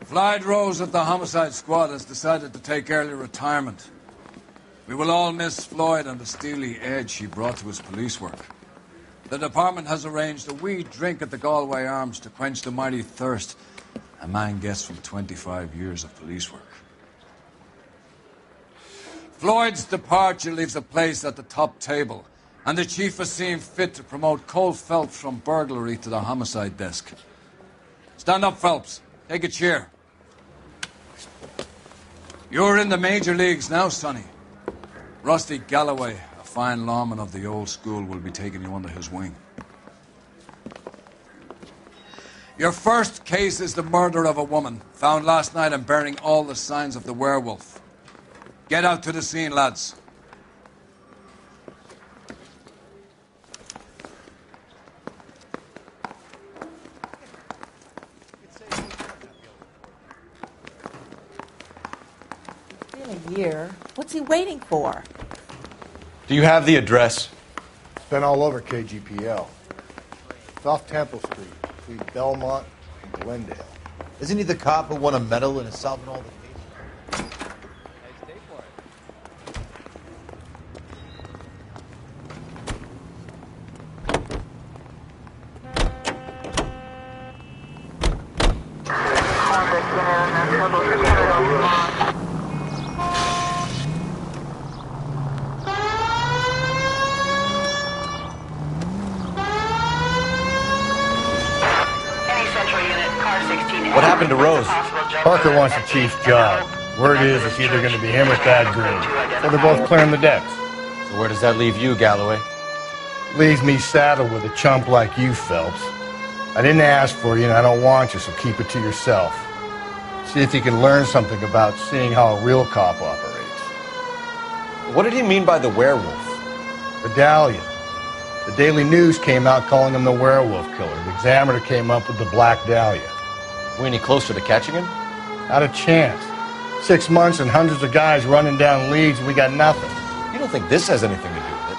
Floyd Rose at the homicide squad has decided to take early retirement. We will all miss Floyd and the steely edge he brought to his police work. The department has arranged a wee drink at the Galway Arms to quench the mighty thirst a man gets from 25 years of police work. Floyd's departure leaves a place at the top table, and the chief has seen fit to promote Cole Phelps from burglary to the homicide desk. Stand up, Phelps. Take a chair. You're in the major leagues now, Sonny. Rusty Galloway, a fine lawman of the old school, will be taking you under his wing. Your first case is the murder of a woman, found last night and bearing all the signs of the werewolf. Get out to the scene, lads. It's been a year. What's he waiting for? Do you have the address? It's been all over KGPL. It's off Temple Street, between Belmont and Glendale. Isn't he the cop who won a medal in solving all the cases? What happened to Rose? Parker wants the chief's job. Word is it's either going to be him or Thad Green. So they're both clearing the decks. So where does that leave you, Galloway? Leaves me saddled with a chump like you, Phelps. I didn't ask for you and I don't want you, so keep it to yourself. See if you can learn something about seeing how a real cop operates. What did he mean by the werewolf? Medallion. The Daily News came out calling him the werewolf killer. The Examiner came up with the Black Dahlia. We any closer to catching him? Not a chance. 6 months and hundreds of guys running down leads and we got nothing. You don't think this has anything to do with it?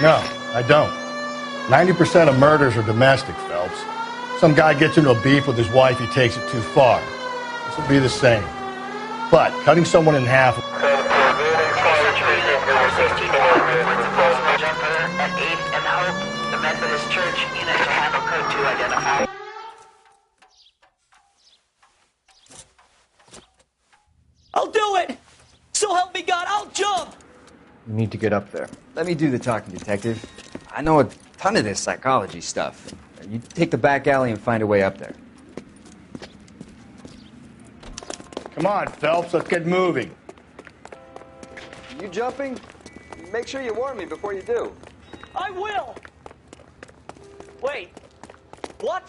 No, I don't. 90% of murders are domestic, Phelps. Some guy gets into a beef with his wife, he takes it too far. This will be the same. But cutting someone in half... I'll do it! So help me God, I'll jump! You need to get up there. Let me do the talking, detective. I know a ton of this psychology stuff. You take the back alley and find a way up there. Come on, Phelps, let's get moving. You jumping? Make sure you warn me before you do. I will! Wait, what?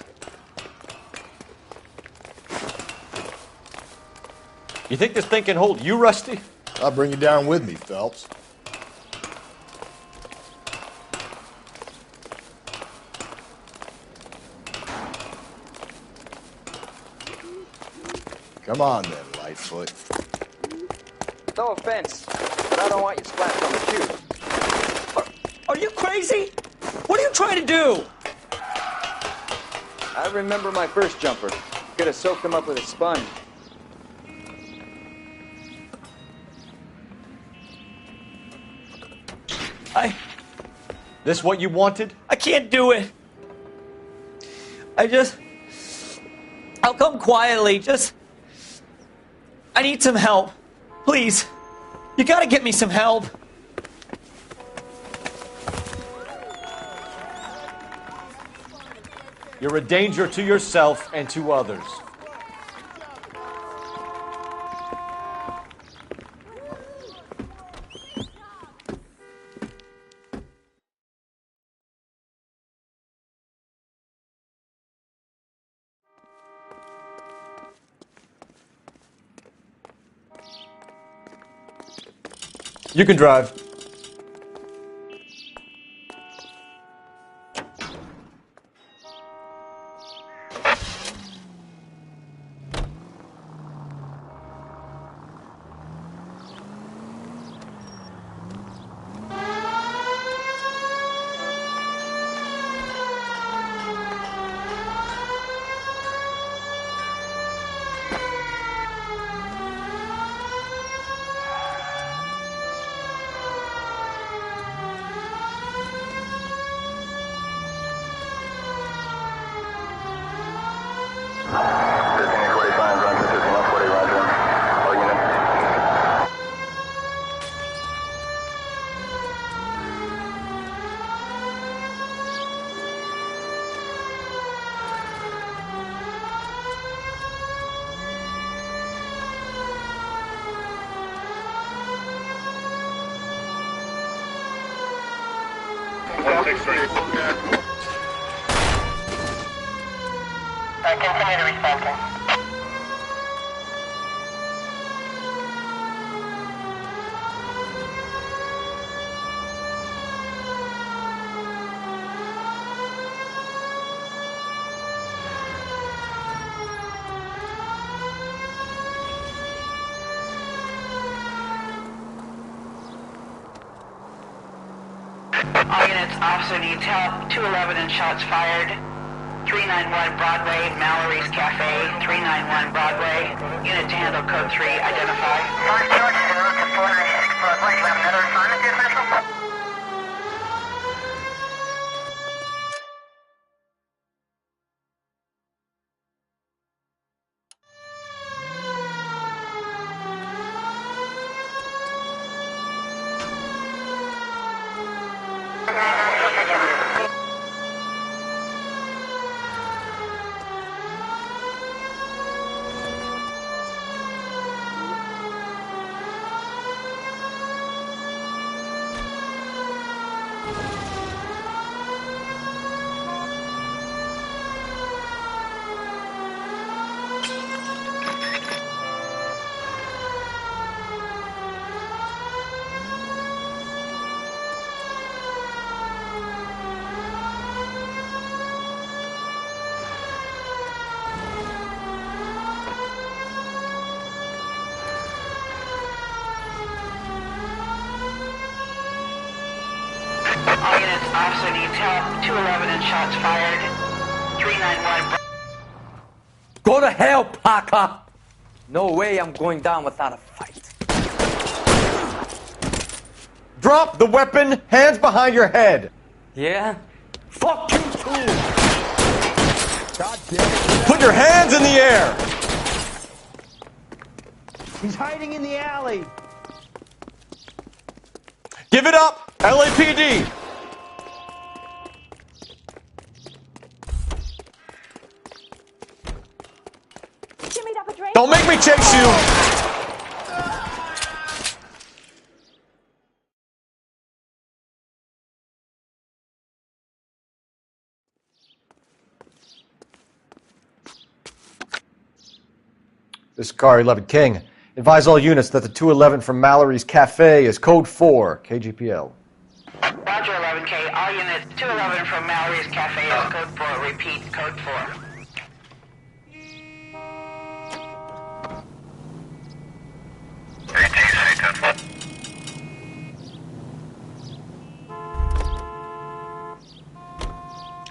You think this thing can hold you, Rusty? I'll bring you down with me, Phelps. Come on then, Lightfoot. No offense, but I don't want you splashed on the shoes. Are you crazy? What are you trying to do? I remember my first jumper. Could have soaked him up with a sponge. This what you wanted? I can't do it. I'll come quietly, I need some help. Please. You gotta get me some help. You're a danger to yourself and to others. You can drive. Continue to respond. All units, officer needs help. 211 and shots fired. 391 Broadway, Mallory's Cafe. 391 Broadway. Unit to handle code 3, identify. First George is en route to 496 Broadway. Do you have another assignment, dear Central? All units, officer needs help. 211 and shots fired. 391. Go to hell, Parker! No way I'm going down without a fight. Drop the weapon, hands behind your head. Yeah? Fuck you too! God damn it. Put your hands in the air! He's hiding in the alley. Give it up, LAPD! Don't make me chase you! This is Car 11 King. Advise all units that the 211 from Mallory's Cafe is code 4, KGPL. Roger, 11K. All units, 211 from Mallory's Cafe is code 4. Repeat, code 4.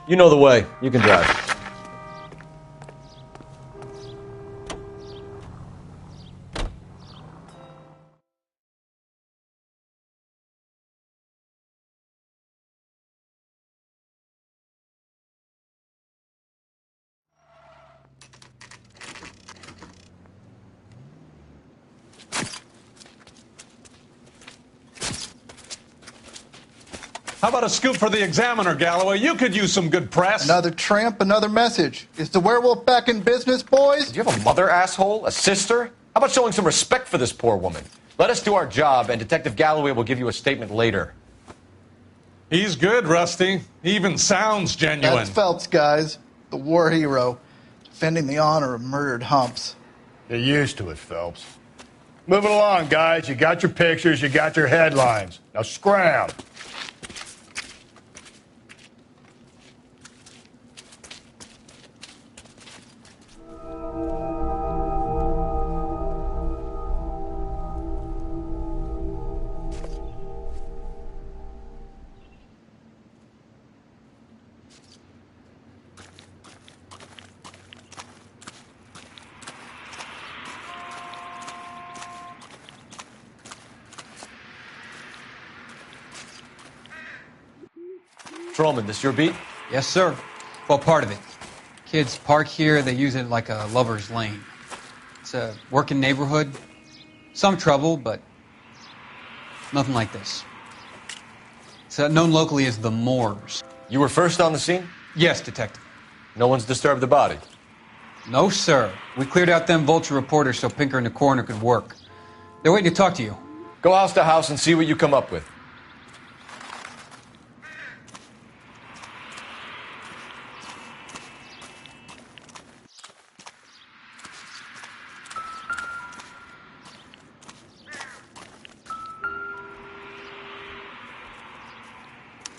You know the way. You can drive. How about a scoop for the Examiner, Galloway? You could use some good press. Another tramp, another message. Is the werewolf back in business, boys? Do you have a mother, asshole? A sister? How about showing some respect for this poor woman? Let us do our job, and Detective Galloway will give you a statement later. He's good, Rusty. He even sounds genuine. That's Phelps, guys. The war hero. Defending the honor of murdered humps. Get used to it, Phelps. Moving along, guys. You got your pictures, you got your headlines. Now scram. Patrolman, this your beat? Yes, sir. Well, part of it. Kids park here, they use it like a lover's lane. It's a working neighborhood. Some trouble, but nothing like this. It's known locally as the Moors. You were first on the scene? Yes, Detective. No one's disturbed the body? No, sir. We cleared out them vulture reporters so Pinker and the coroner could work. They're waiting to talk to you. Go house to house and see what you come up with.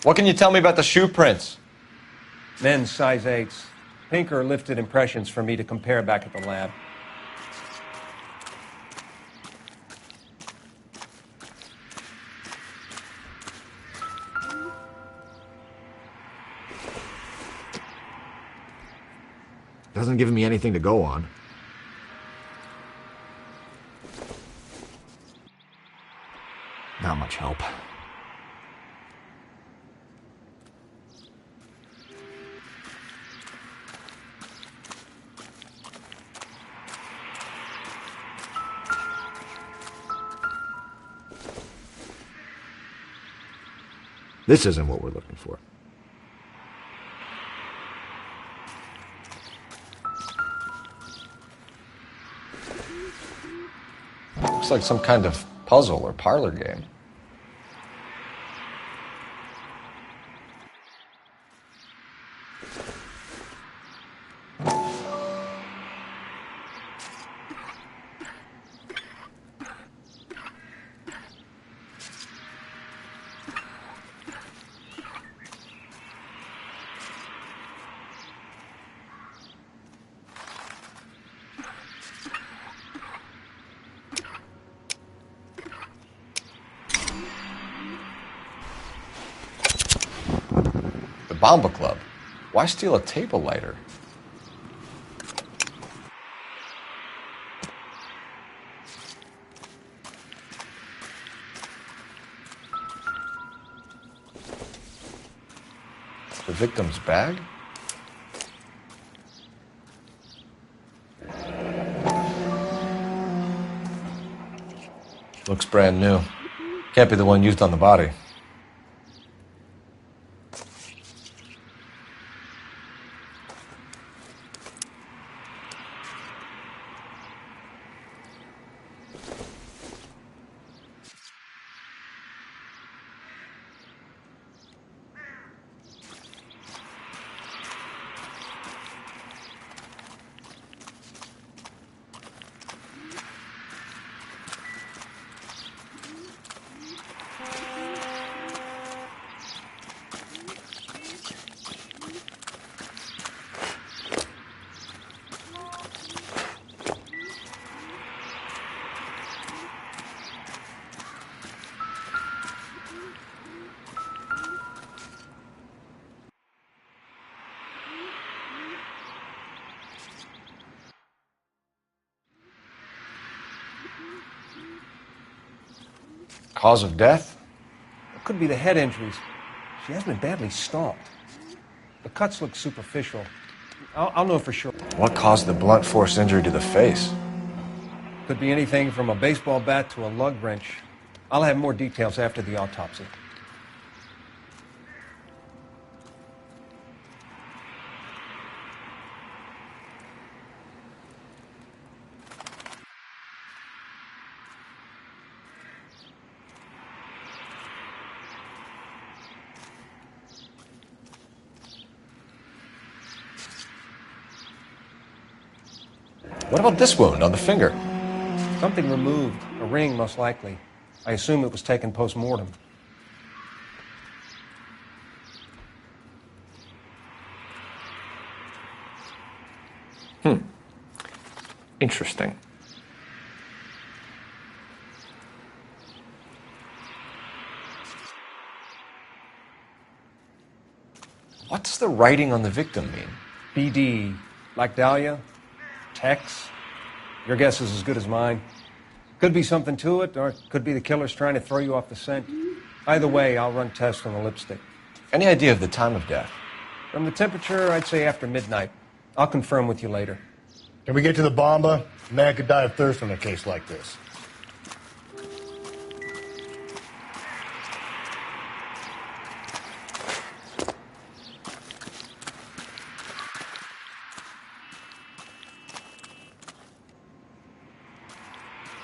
What can you tell me about the shoe prints? Men's size 8s. Pinker lifted impressions for me to compare back at the lab. Doesn't give me anything to go on. Not much help. This isn't what we're looking for. Looks like some kind of puzzle or parlor game. Bomba Club. Why steal a table lighter? The victim's bag? Looks brand new. Can't be the one used on the body. Cause of death? It could be the head injuries. She has been badly stomped. The cuts look superficial. I'll know for sure. What caused the blunt force injury to the face? Could be anything from a baseball bat to a lug wrench. I'll have more details after the autopsy. What about this wound on the finger? Something removed. A ring, most likely. I assume it was taken post-mortem. Interesting. What does the writing on the victim mean? BD. Like Dahlia? Tex? Your guess is as good as mine. Could be something to it, or it could be the killer's trying to throw you off the scent. Either way, I'll run tests on the lipstick. Any idea of the time of death? From the temperature, I'd say after midnight. I'll confirm with you later. Can we get to the bomba? A man could die of thirst in a case like this.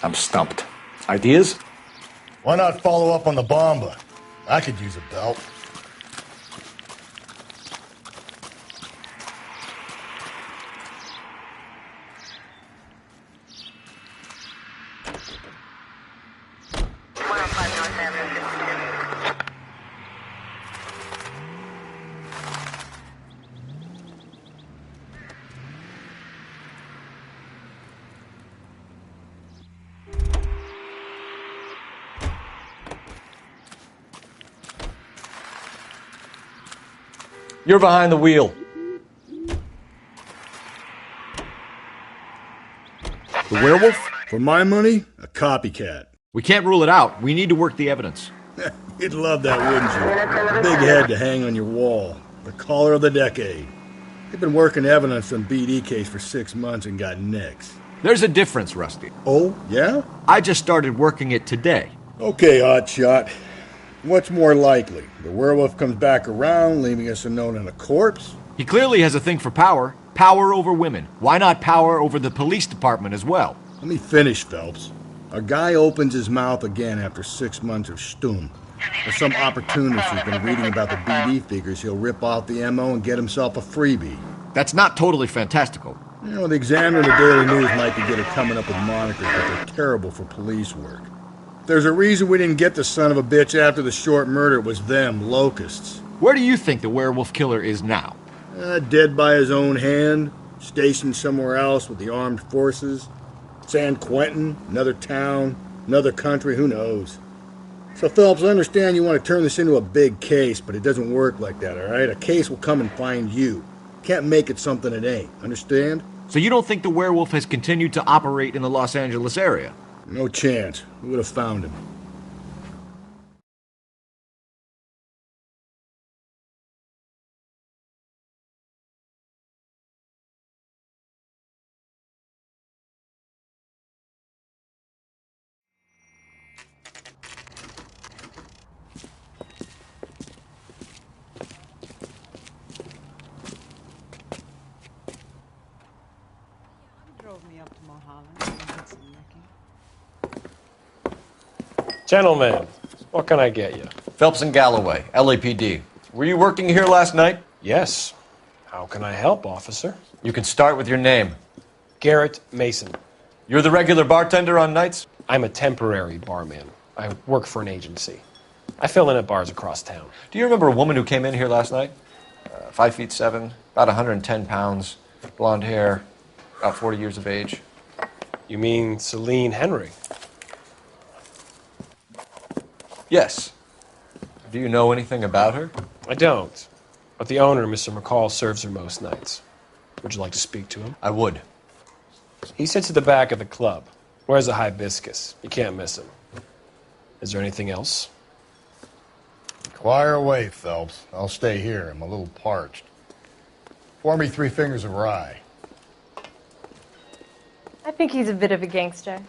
I'm stumped. Ideas? Why not follow up on the bomba? I could use a belt. You're behind the wheel. The werewolf? For my money, a copycat. We can't rule it out. We need to work the evidence. You'd love that, wouldn't you? A big head to hang on your wall. The caller of the decade. They've been working evidence on BD case for 6 months and got nicks. There's a difference, Rusty. Oh, yeah? I just started working it today. Okay, hotshot. What's more likely? The werewolf comes back around, leaving us a note on a corpse? He clearly has a thing for power. Power over women. Why not power over the police department as well? Let me finish, Phelps. A guy opens his mouth again after 6 months of stum. There's some opportunist who's been reading about the BD figures. He'll rip off the MO and get himself a freebie. That's not totally fantastical. You know, the Examiner and the Daily News might be good at coming up with monikers, but they're terrible for police work. There's a reason we didn't get the son of a bitch after the short murder. It was them, locusts. Where do you think the werewolf killer is now? Dead by his own hand, stationed somewhere else with the armed forces. San Quentin, another town, another country, who knows? So, Phelps, I understand you want to turn this into a big case, but it doesn't work like that, all right? A case will come and find you. Can't make it something it ain't, understand? So you don't think the werewolf has continued to operate in the Los Angeles area? No chance. We would have found him. Gentlemen, what can I get you? Phelps and Galloway, LAPD. Were you working here last night? Yes. How can I help, officer? You can start with your name. Garrett Mason. You're the regular bartender on nights? I'm a temporary barman. I work for an agency. I fill in at bars across town. Do you remember a woman who came in here last night? 5'7", about 110 pounds, blonde hair, about 40 years of age. You mean Celine Henry? Yes. Do you know anything about her? I don't. But the owner, Mr. McCall, serves her most nights. Would you like to speak to him? I would. He sits at the back of the club. Wears a hibiscus. You can't miss him. Is there anything else? Inquire away, Phelps. I'll stay here. I'm a little parched. Pour me 3 fingers of rye. I think he's a bit of a gangster.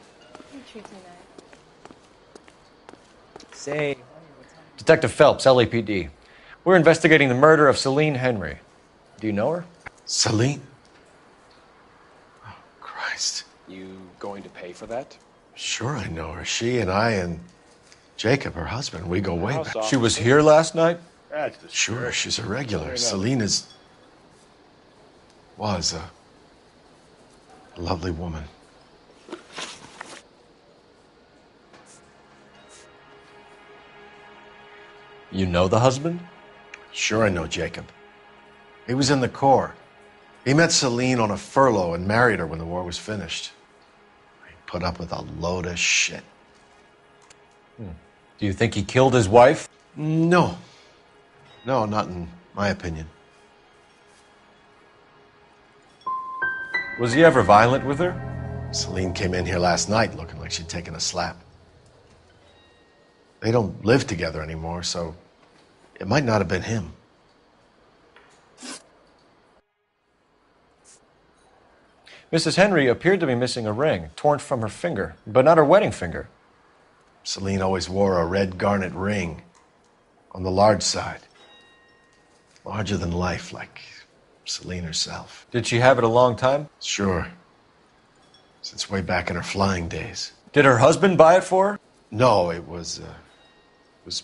He treats me nice. Say, Detective Phelps, LAPD. We're investigating the murder of Celine Henry. Do you know her? Celine? Oh, Christ. You going to pay for that? Sure I know her. She and I and Jacob, her husband, we go way back. She was here last night? Sure, she's a regular. Celine was a lovely woman. You know the husband? Sure I know Jacob. He was in the Corps. He met Celine on a furlough and married her when the war was finished. He put up with a load of shit. Do you think he killed his wife? No. No, not in my opinion. Was he ever violent with her? Celine came in here last night looking like she'd taken a slap. They don't live together anymore, so it might not have been him. Mrs. Henry appeared to be missing a ring, torn from her finger, but not her wedding finger. Celine always wore a red garnet ring on the large side. Larger than life, like Celine herself. Did she have it a long time? Sure. Since way back in her flying days. Did her husband buy it for her? No, it was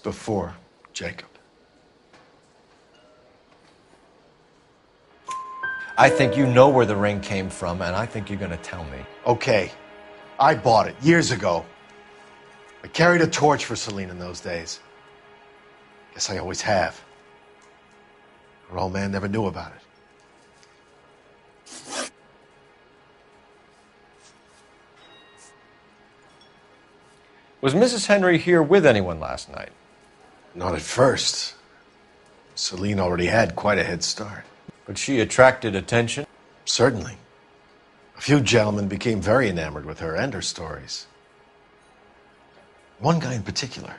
before Jacob. I think you know where the ring came from, and I think you're going to tell me. Okay. I bought it years ago. I carried a torch for Celine in those days. Guess I always have. Her old man never knew about it. Was Mrs. Henry here with anyone last night? Not at first. Celine already had quite a head start. But she attracted attention? Certainly. A few gentlemen became very enamored with her and her stories. One guy in particular.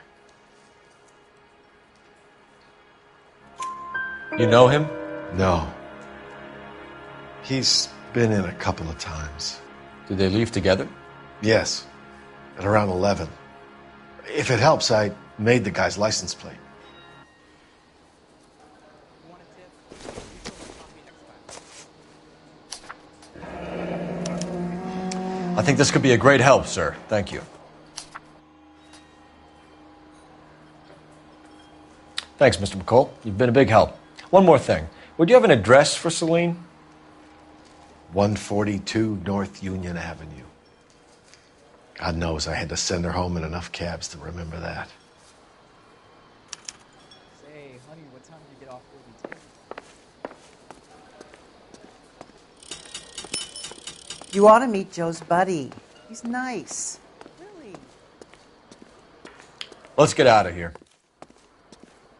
You know him? No. He's been in a couple of times. Did they leave together? Yes, at around 11. If it helps, I made the guy's license plate. I think this could be a great help, sir. Thank you. Thanks, Mr. McCall. You've been a big help. One more thing. Would you have an address for Celine? 142 North Union Avenue. God knows I had to send her home in enough cabs to remember that. Say, honey, what time did you get off work? You ought to meet Joe's buddy. He's nice. Really. Let's get out of here.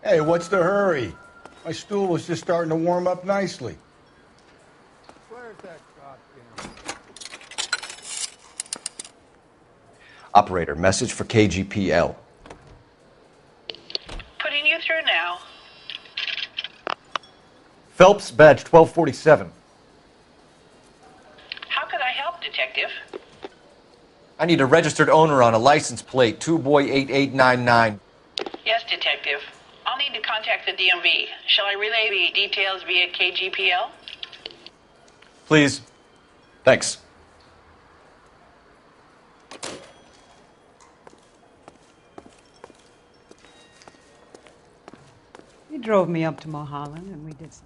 Hey, what's the hurry? My stool was just starting to warm up nicely. Where's that goddamn... Operator, message for KGPL. Putting you through now. Phelps, badge 1247. How could I help, Detective? I need a registered owner on a license plate, 2boy8899. Yes, Detective. I'll need to contact the DMV. Shall I relay the details via KGPL? Please. Thanks. He drove me up to Mulholland and we did some...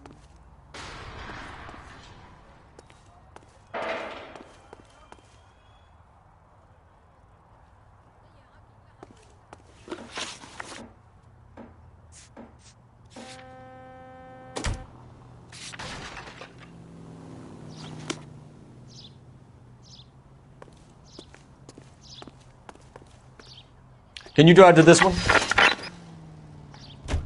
Can you drive to this one?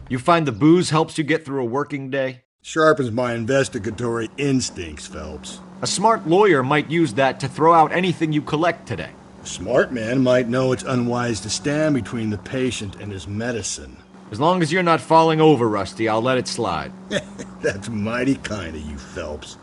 You find the booze helps you get through a working day? Sharpens my investigatory instincts, Phelps. A smart lawyer might use that to throw out anything you collect today. A smart man might know it's unwise to stand between the patient and his medicine. As long as you're not falling over, Rusty, I'll let it slide. That's mighty kind of you, Phelps.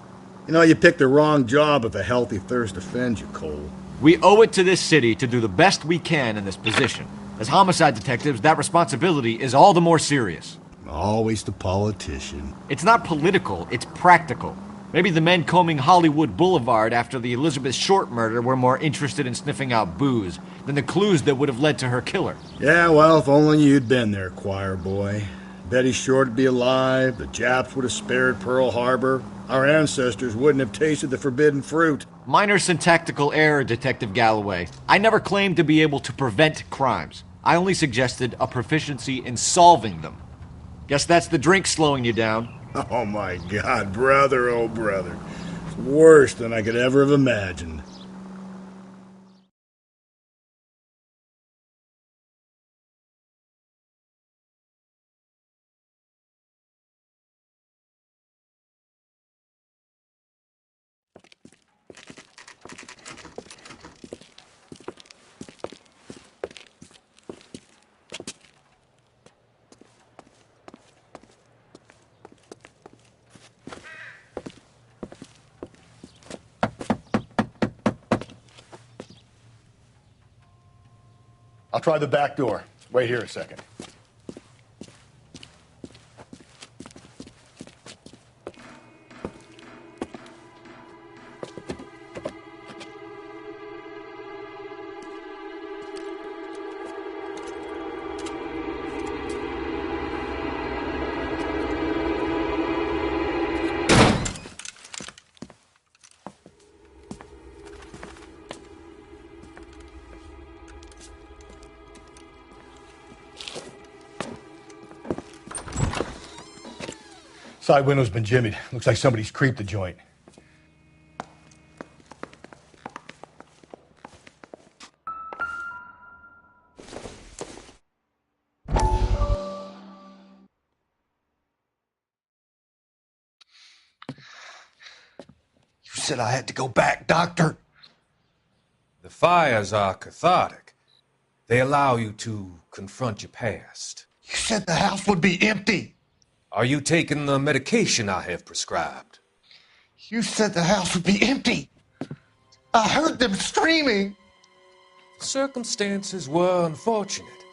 You know, you picked the wrong job if a healthy thirst offends you, Cole. We owe it to this city to do the best we can in this position. As homicide detectives, that responsibility is all the more serious. Always the politician. It's not political, it's practical. Maybe the men combing Hollywood Boulevard after the Elizabeth Short murder were more interested in sniffing out booze than the clues that would have led to her killer. Yeah, well, if only you'd been there, choir boy. Betty Short would be alive, the Japs would have spared Pearl Harbor, our ancestors wouldn't have tasted the forbidden fruit. Minor syntactical error, Detective Galloway. I never claimed to be able to prevent crimes. I only suggested a proficiency in solving them. Guess that's the drink slowing you down. Oh my God, brother, oh brother. It's worse than I could ever have imagined. I'll try the back door. Wait here a second. Side window's been jimmied. Looks like somebody's creeped the joint. said I had to go back, Doctor. The fires are cathartic. They allow you to confront your past. You said the house would be empty. Are you taking the medication I have prescribed? You said the house would be empty. I heard them screaming. The circumstances were unfortunate.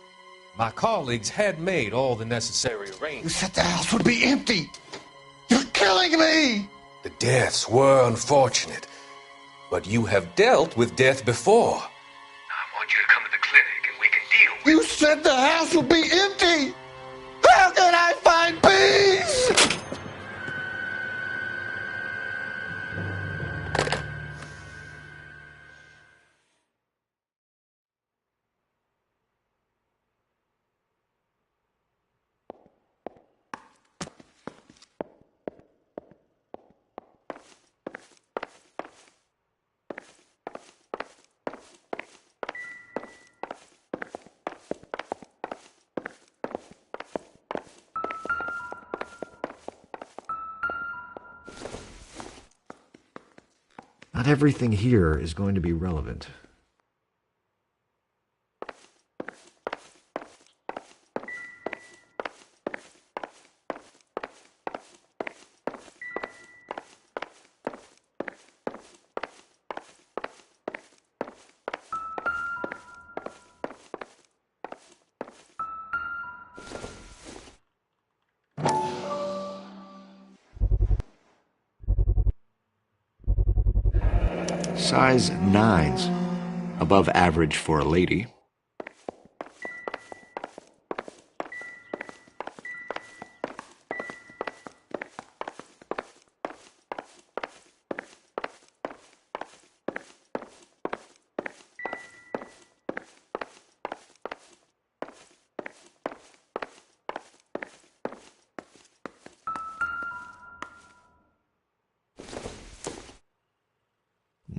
My colleagues had made all the necessary arrangements. You said the house would be empty. You're killing me. The deaths were unfortunate, but you have dealt with death before. I want you to come to the clinic and we can deal with it. You said the house would be empty. How can I find peace? Not everything here is going to be relevant. Size 9s. Above average for a lady.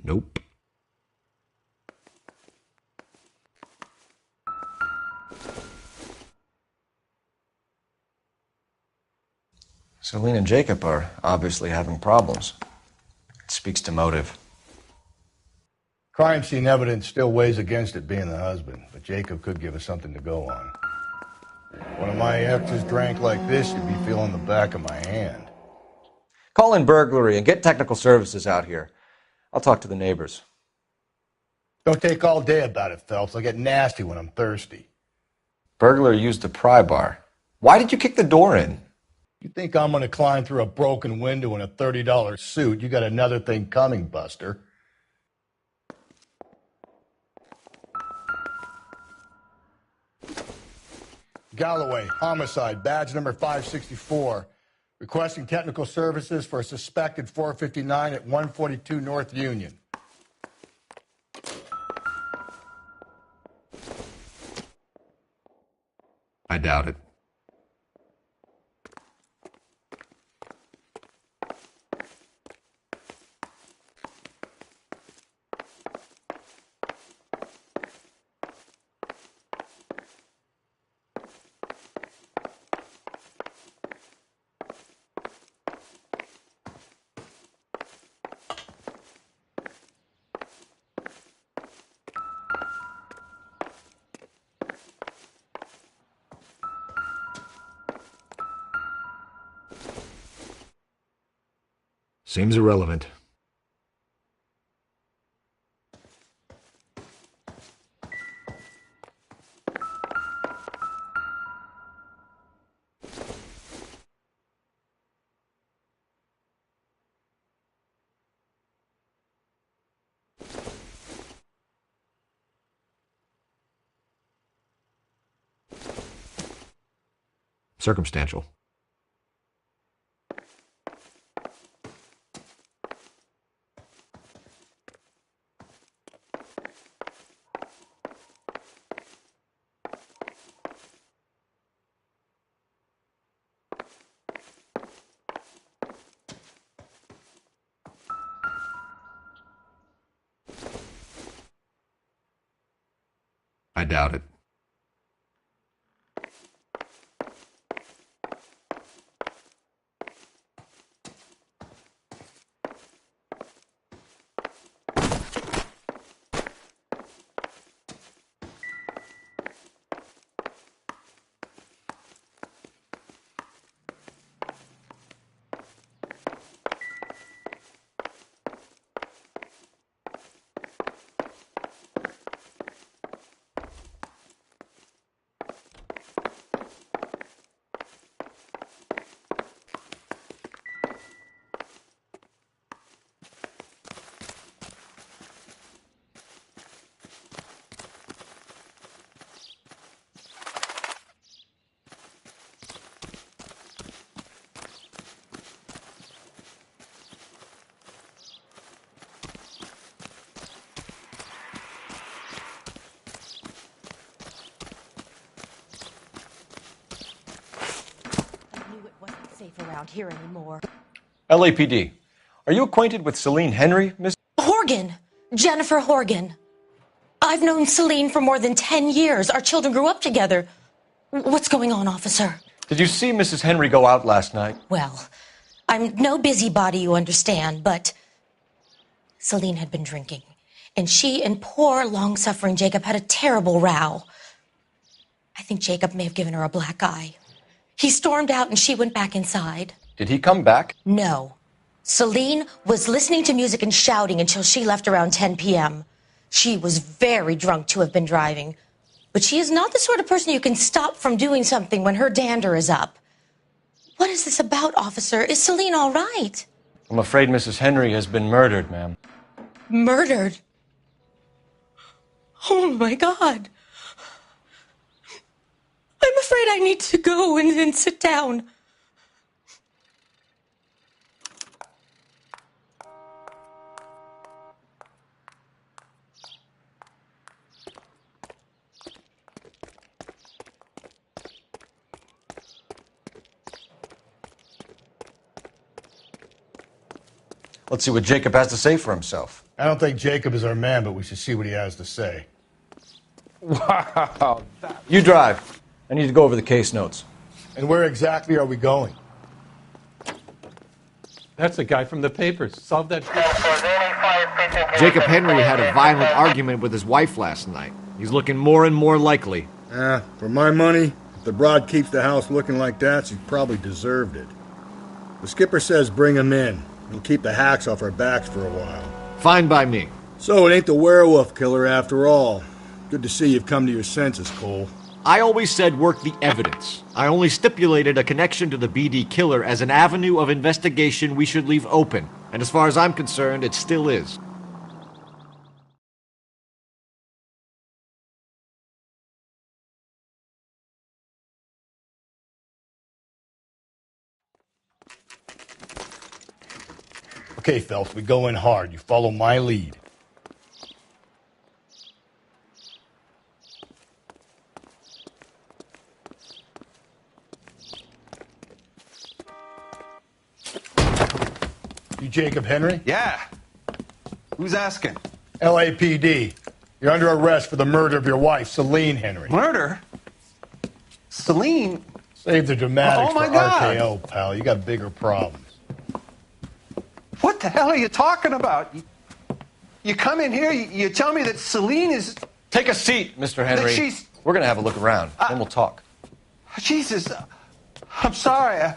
Nope. Celine and Jacob are obviously having problems. It speaks to motive. Crime scene evidence still weighs against it being the husband, but Jacob could give us something to go on. One of my exes drank like this, you'd be feeling the back of my hand. Call in burglary and get technical services out here. I'll talk to the neighbors. Don't take all day about it, Phelps. I'll get nasty when I'm thirsty. Burglar used a pry bar. Why did you kick the door in? You think I'm going to climb through a broken window in a $30 suit? You got another thing coming, Buster. Galloway, homicide, badge number 564. Requesting technical services for a suspected 459 at 142 North Union. I doubt it. Seems irrelevant. Circumstantial. I doubt it. around here anymore. LAPD. Are you acquainted with Celine Henry, Miss? Horgan! Jennifer Horgan. I've known Celine for more than 10 years. Our children grew up together. What's going on, officer? Did you see Mrs. Henry go out last night? Well, I'm no busybody, you understand, but Celine had been drinking, and she and poor, long-suffering Jacob had a terrible row. I think Jacob may have given her a black eye. He stormed out, and she went back inside. Did he come back? No. Celine was listening to music and shouting until she left around 10 p.m. She was very drunk to have been driving, but she is not the sort of person you can stop from doing something when her dander is up. What is this about, officer? Is Celine all right? I'm afraid Mrs. Henry has been murdered, ma'am. Murdered? Oh, my God. I'm afraid I need to go and sit down. Let's see what Jacob has to say for himself. I don't think Jacob is our man, but we should see what he has to say. Wow. You drive. I need to go over the case notes. And where exactly are we going? That's the guy from the papers. Solve that. Jacob Henry had a violent argument with his wife last night. He's looking more and more likely. For my money, if the broad keeps the house looking like that, she probably deserved it. The skipper says bring him in. He'll keep the hacks off our backs for a while. Fine by me. So it ain't the werewolf killer after all. Good to see you've come to your senses, Cole. I always said work the evidence. I only stipulated a connection to the BD killer as an avenue of investigation we should leave open. And as far as I'm concerned, it still is. Okay, Phelps, we go in hard. You follow my lead. You Jacob Henry? Yeah. Who's asking? LAPD. You're under arrest for the murder of your wife, Celine Henry. Murder? Celine? Save the dramatics Oh, my for God. RKO, pal. You got bigger problems. What the hell are you talking about? You come in here, you tell me that Celine is... Take a seat, Mr. Henry. That she's... We're going to have a look around, then we'll talk. Jesus, I'm sorry.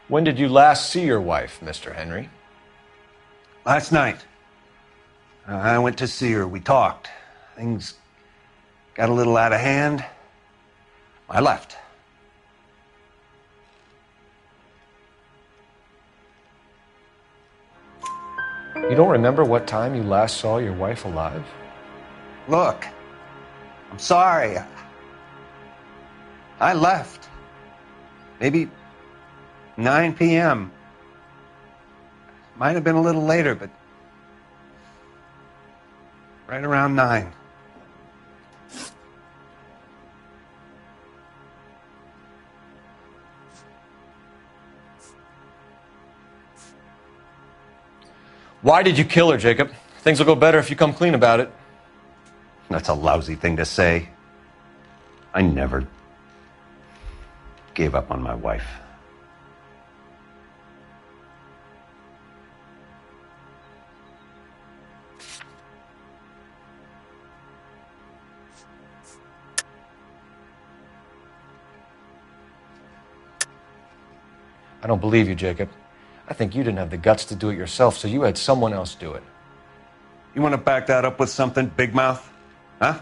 When did you last see your wife, Mr. Henry? Last night. I went to see her. We talked. Things got a little out of hand. I left. You don't remember what time you last saw your wife alive? Look, I'm sorry. I left. Maybe 9 p.m. Might have been a little later, but right around 9. Why did you kill her, Jacob? Things will go better if you come clean about it. That's a lousy thing to say. I never gave up on my wife. I don't believe you, Jacob. I think you didn't have the guts to do it yourself, so you had someone else do it. You want to back that up with something, Big Mouth? Huh?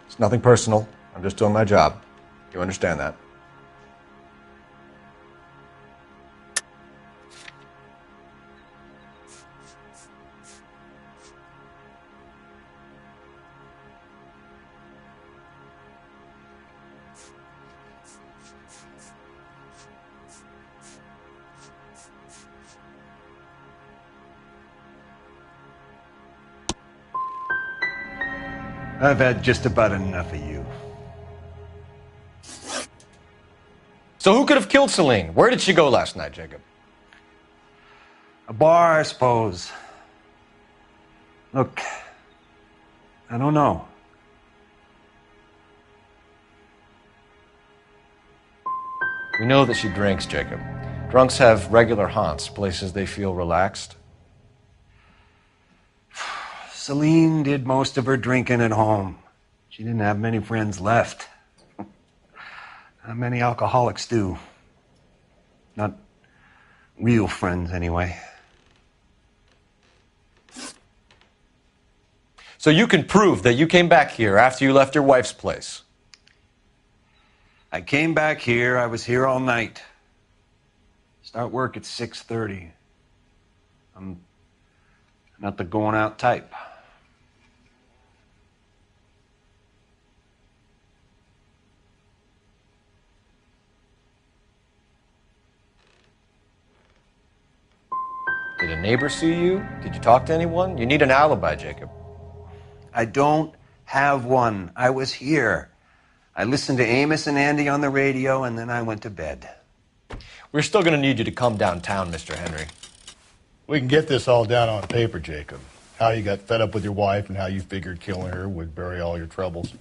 It's nothing personal. I'm just doing my job. You understand that? I've had just about enough of you. So who could have killed Celine? Where did she go last night, Jacob? A bar, I suppose. Look, I don't know. We know that she drinks, Jacob. Drunks have regular haunts, places they feel relaxed. Celine did most of her drinking at home. She didn't have many friends left. Not many alcoholics do. Not real friends, anyway. So you can prove that you came back here after you left your wife's place? I came back here. I was here all night. Start work at 6:30. I'm not the going out type. Did a neighbor see you? Did you talk to anyone? You need an alibi, Jacob. I don't have one. I was here. I listened to Amos and Andy on the radio, and then I went to bed. We're still going to need you to come downtown, Mr. Henry. We can get this all down on paper, Jacob. How you got fed up with your wife and how you figured killing her would bury all your troubles.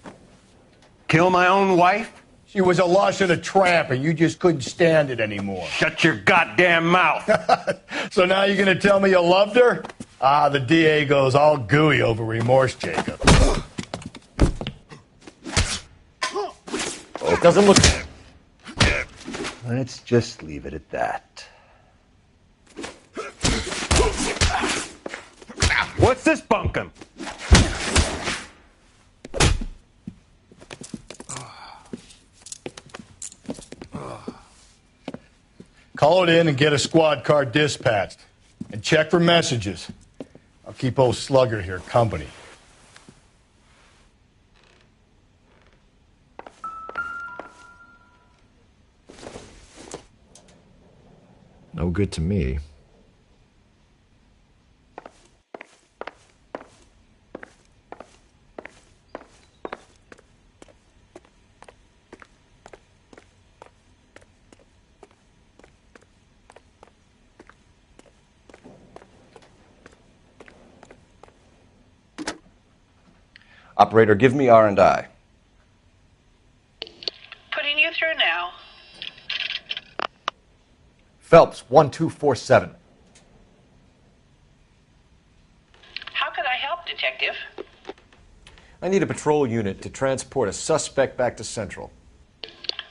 Kill my own wife? She was a lush and a tramp, and you just couldn't stand it anymore. Shut your goddamn mouth. So now you're going to tell me you loved her? Ah, the DA goes all gooey over remorse, Jacob. It doesn't look... Let's just leave it at that. What's this bunkum? Call it in and get a squad car dispatched. And check for messages. I'll keep old Slugger here company. No good to me. Operator, give me R&I. Putting you through now. Phelps, 1247. How could I help, Detective? I need a patrol unit to transport a suspect back to Central.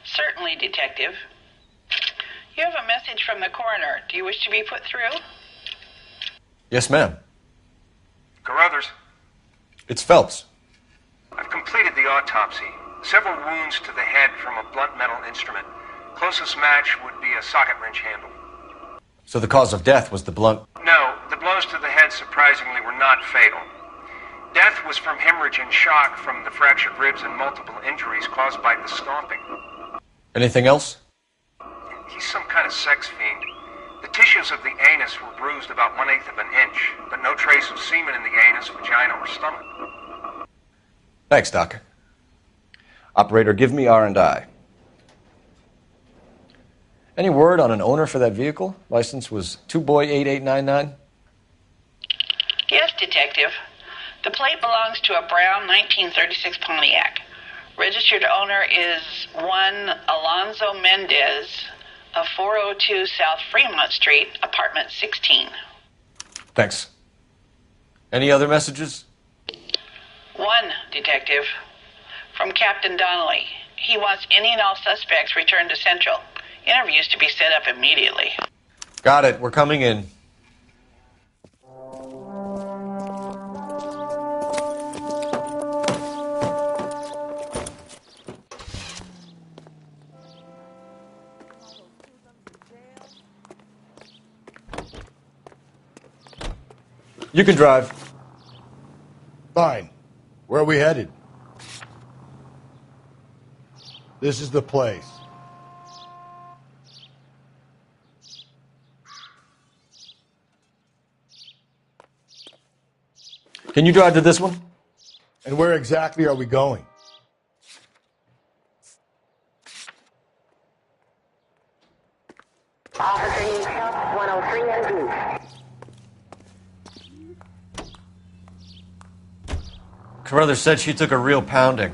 Certainly, Detective. You have a message from the coroner. Do you wish to be put through? Yes, ma'am. Carruthers, It's Phelps. I've completed the autopsy. Several wounds to the head from a blunt metal instrument. Closest match would be a socket wrench handle. So the cause of death was the blunt... No, the blows to the head surprisingly were not fatal. Death was from hemorrhage and shock from the fractured ribs and multiple injuries caused by the stomping. Anything else? He's some kind of sex fiend. The tissues of the anus were bruised about 1/8 of an inch, but no trace of semen in the anus, vagina, or stomach. Thanks, Doc. Operator, give me R&I. Any word on an owner for that vehicle? License was 2boy8899. Yes, Detective. The plate belongs to a brown 1936 Pontiac. Registered owner is one Alonzo Mendez of 402 South Fremont Street, apartment 16. Thanks. Any other messages? One, Detective. From Captain Donnelly. He wants any and all suspects returned to Central. Interviews to be set up immediately. Got it. We're coming in. You can drive. Fine. Where are we headed? This is the place. Can you drive to this one? And where exactly are we going? Officer needs help, 103 and blue. Carruthers said she took a real pounding.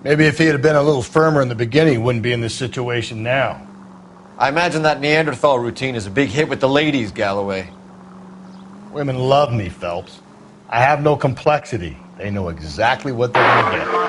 Maybe if he had been a little firmer in the beginning, he wouldn't be in this situation now. I imagine that Neanderthal routine is a big hit with the ladies, Galloway. Women love me, Phelps. I have no complexity. They know exactly what they're going to get.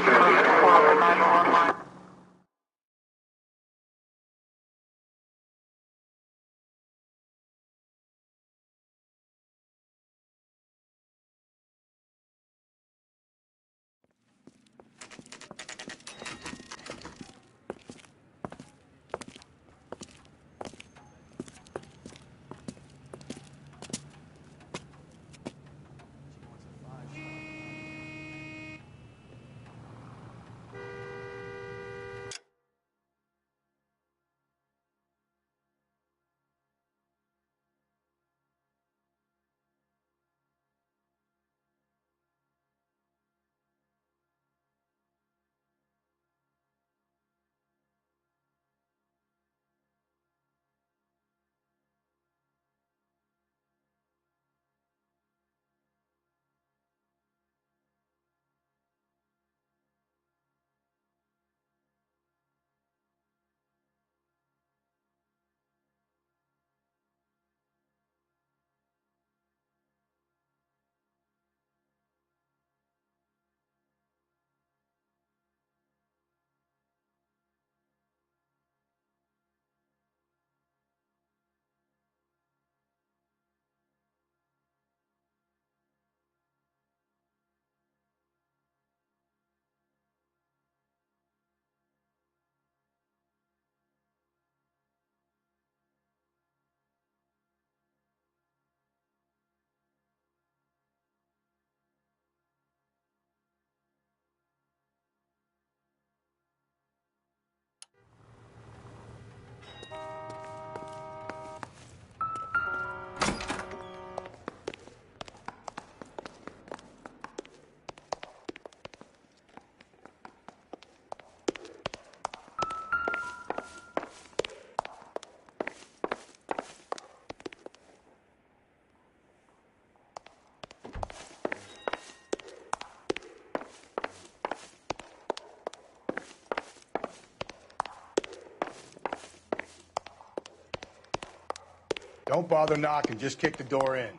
Don't bother knocking, just kick the door in.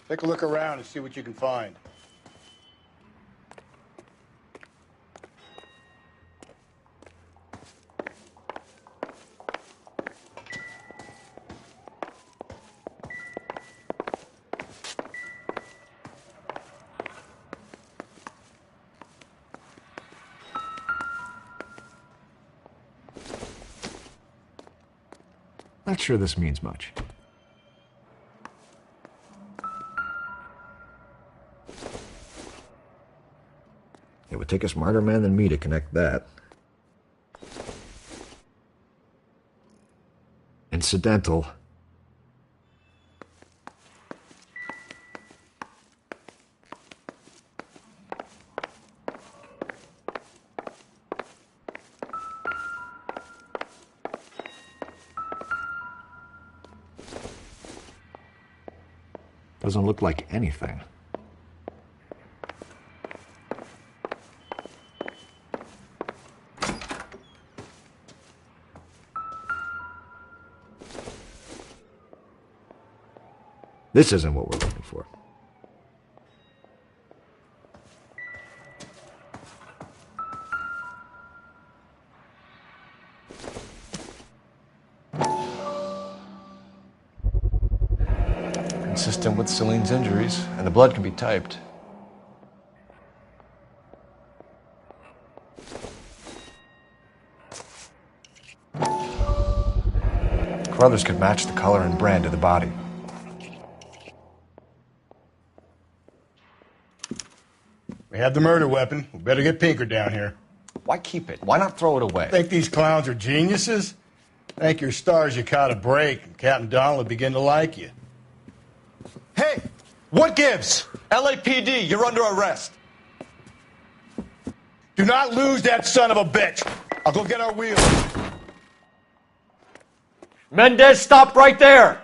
Take a look around and see what you can find. Not sure this means much. It would take a smarter man than me to connect that. Incidental. Doesn't look like anything. This isn't what we're looking for. Consistent with Celine's injuries, and the blood can be typed. Carruthers could match the color and brand of the body. We have the murder weapon. We better get Pinker down here. Why keep it? Why not throw it away? Think these clowns are geniuses? Thank your stars you caught a break, and Captain Donald will begin to like you. Hey! What gives? LAPD, you're under arrest. Do not lose that son of a bitch. I'll go get our wheels. Mendez, stop right there!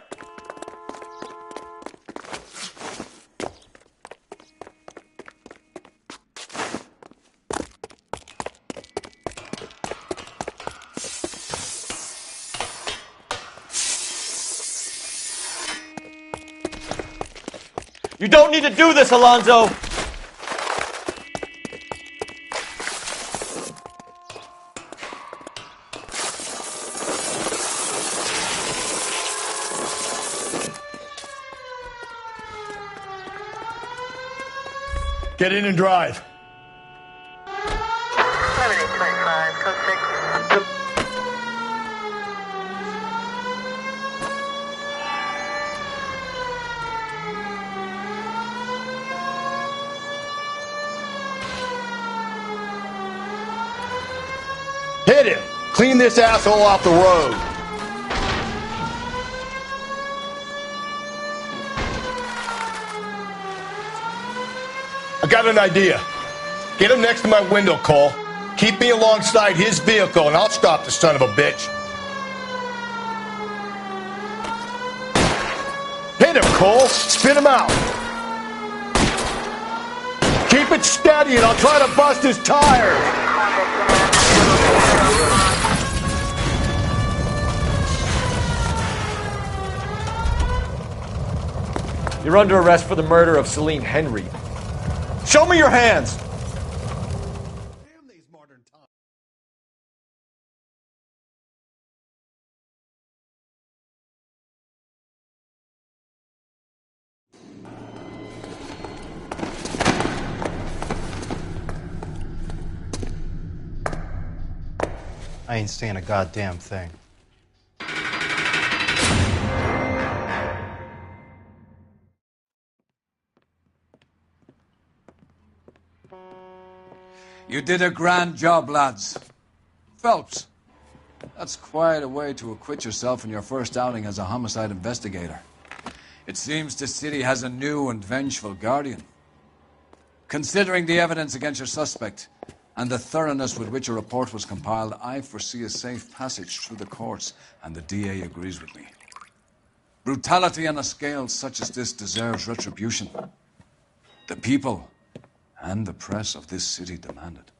You don't need to do this, Alonzo! Get in and drive. 7825, code 6. Hit him. Clean this asshole off the road. I got an idea. Get him next to my window, Cole. Keep me alongside his vehicle, and I'll stop the son of a bitch. Hit him, Cole. Spin him out. Keep it steady, and I'll try to bust his tires. You're under arrest for the murder of Celine Henry. Show me your hands! I ain't saying a goddamn thing. You did a grand job, lads. Phelps, that's quite a way to acquit yourself in your first outing as a homicide investigator. It seems the city has a new and vengeful guardian. Considering the evidence against your suspect and the thoroughness with which a report was compiled, I foresee a safe passage through the courts, and the DA agrees with me. Brutality on a scale such as this deserves retribution. The people and the press of this city demand it.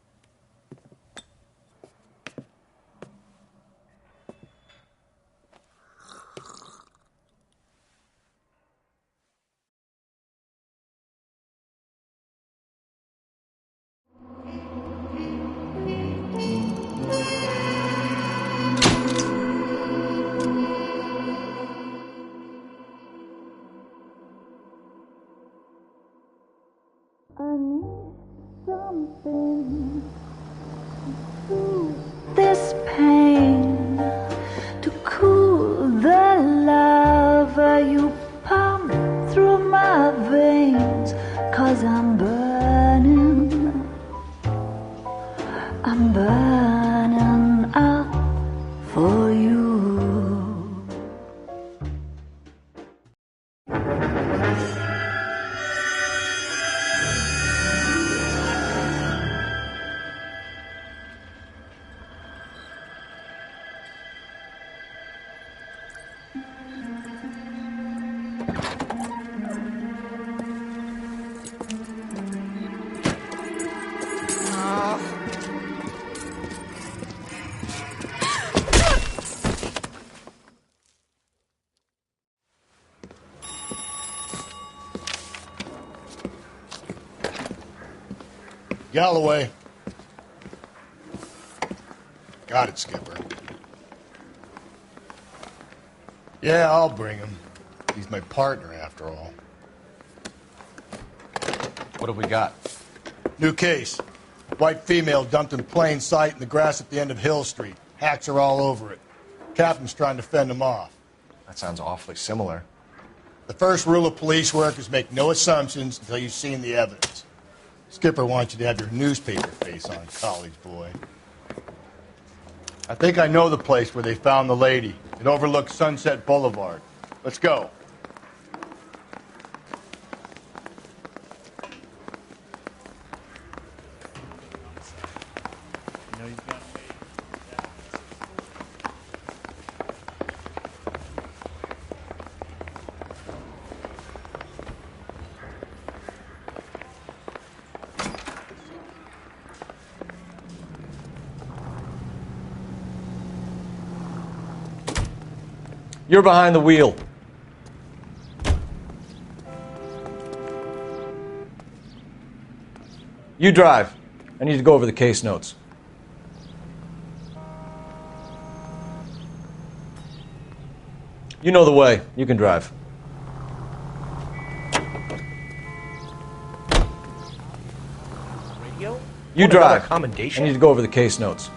I need something to soothe this pain, to cool the lava you pump through my veins, 'cause I'm burning up for you. Galloway. Got it, Skipper. Yeah, I'll bring him. He's my partner, after all. What have we got? New case. White female dumped in plain sight in the grass at the end of Hill Street. Hacks are all over it. Captain's trying to fend them off. That sounds awfully similar. The first rule of police work is make no assumptions until you've seen the evidence. Skipper wants you to have your newspaper face on, college boy. I think I know the place where they found the lady. It overlooks Sunset Boulevard. Let's go. You're behind the wheel. You drive. I need to go over the case notes. You know the way. You can drive. Radio? You Want drive. another commendation? I need to go over the case notes.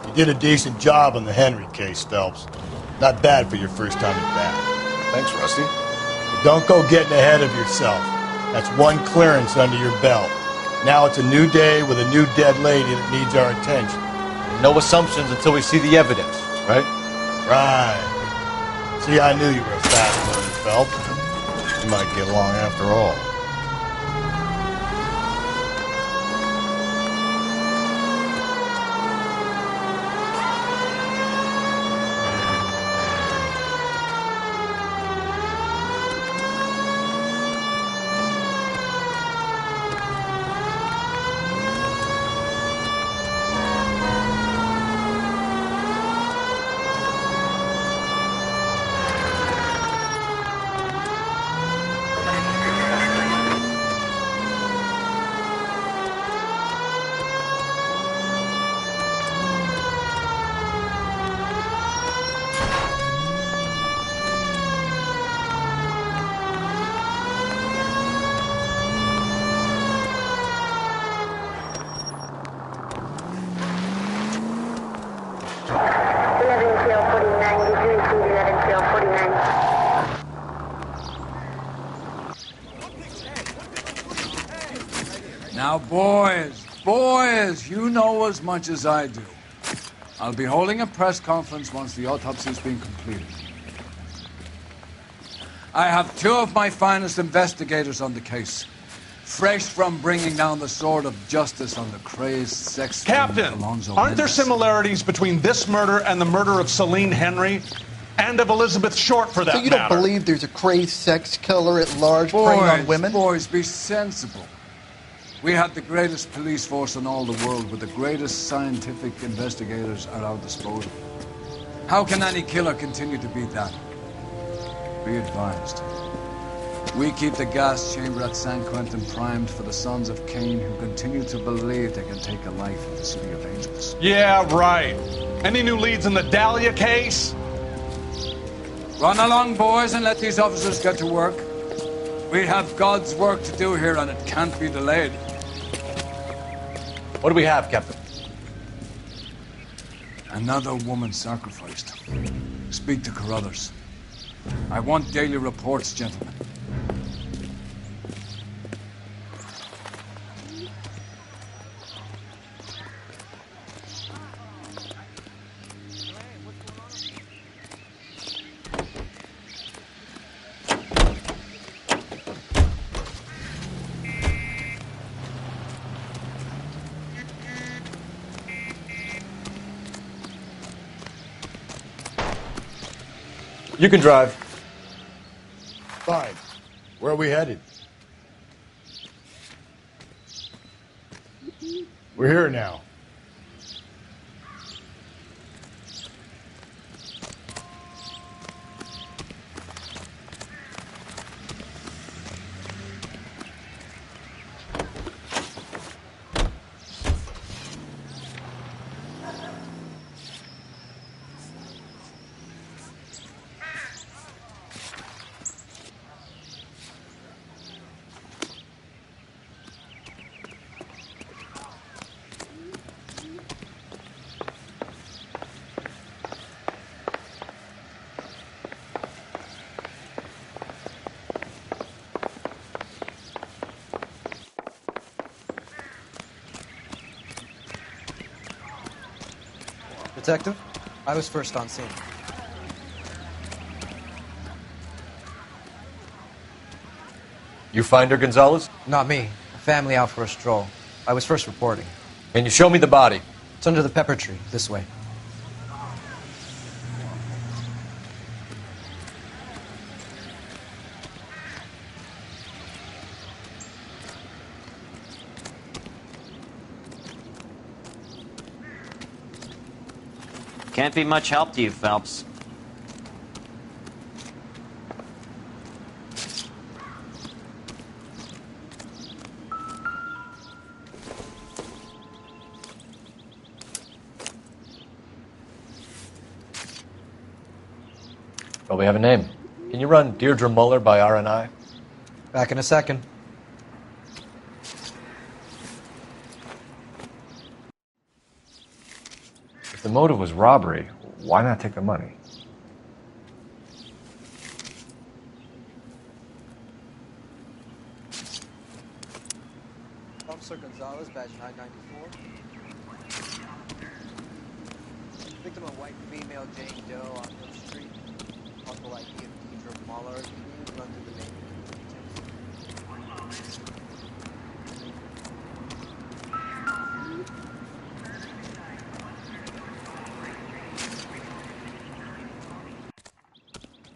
You did a decent job on the Henry case, Phelps. Not bad for your first time at bat. Thanks, Rusty. But don't go getting ahead of yourself. That's one clearance under your belt. Now it's a new day with a new dead lady that needs our attention. And no assumptions until we see the evidence, right? Right. See, I knew you were a fast learner, Phelps. We might get along after all. Now, boys, you know as much as I do. I'll be holding a press conference once the autopsy's been completed. I have two of my finest investigators on the case, fresh from bringing down the sword of justice on the crazed sex Captain, Alonzo aren't there Mendes. similarities between this murder and the murder of Celine Henry? And of Elizabeth Short, for that So you don't matter? believe there's a crazed sex killer at large preying on women? Boys, be sensible. We had the greatest police force in all the world with the greatest scientific investigators at our disposal. How can any killer continue to beat that? Be advised. We keep the gas chamber at San Quentin primed for the sons of Cain who continue to believe they can take a life in the City of Angels. Yeah, right. Any new leads in the Dahlia case? Run along, boys, and let these officers get to work. We have God's work to do here, and it can't be delayed. What do we have, Captain? Another woman sacrificed. Speak to Carruthers. I want daily reports, gentlemen. You can drive. Fine. Where are we headed? We're here now. Detective, I was first on scene. You find her, Gonzalez? Not me. A family out for a stroll. I was first reporting. Can you show me the body? It's under the pepper tree, this way. Can't be much help to you, Phelps. Well, we have a name. Can you run Deirdre Muller by RNI? Back in a second. If the motive was robbery, why not take the money? Officer Gonzalez, badge 994. Victim of white female Jane Doe on Hill Street. Possible ID of Deirdre Muller. Can you run through the name?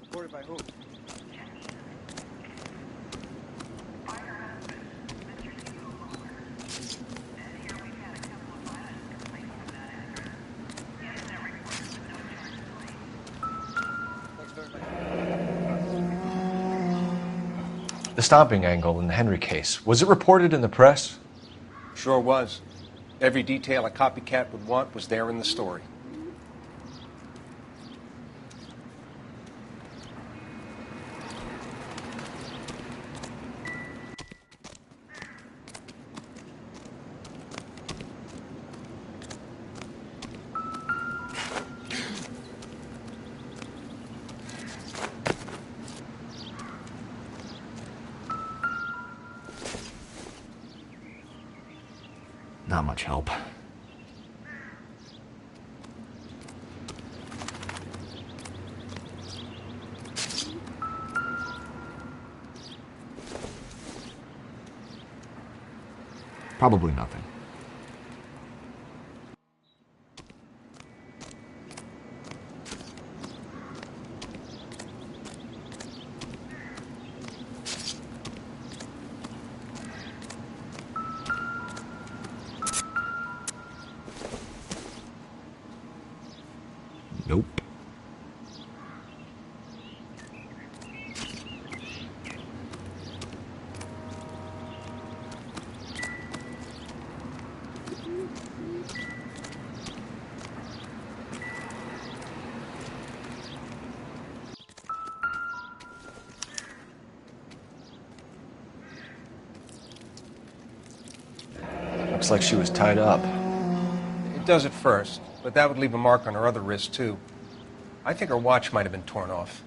Reported by who? The stomping angle in the Henry case, was it reported in the press? Sure was. Every detail a copycat would want was there in the story. Not much help. Probably nothing. Nope. Looks like she was tied up. It does at first, but that would leave a mark on her other wrist, too. I think her watch might have been torn off.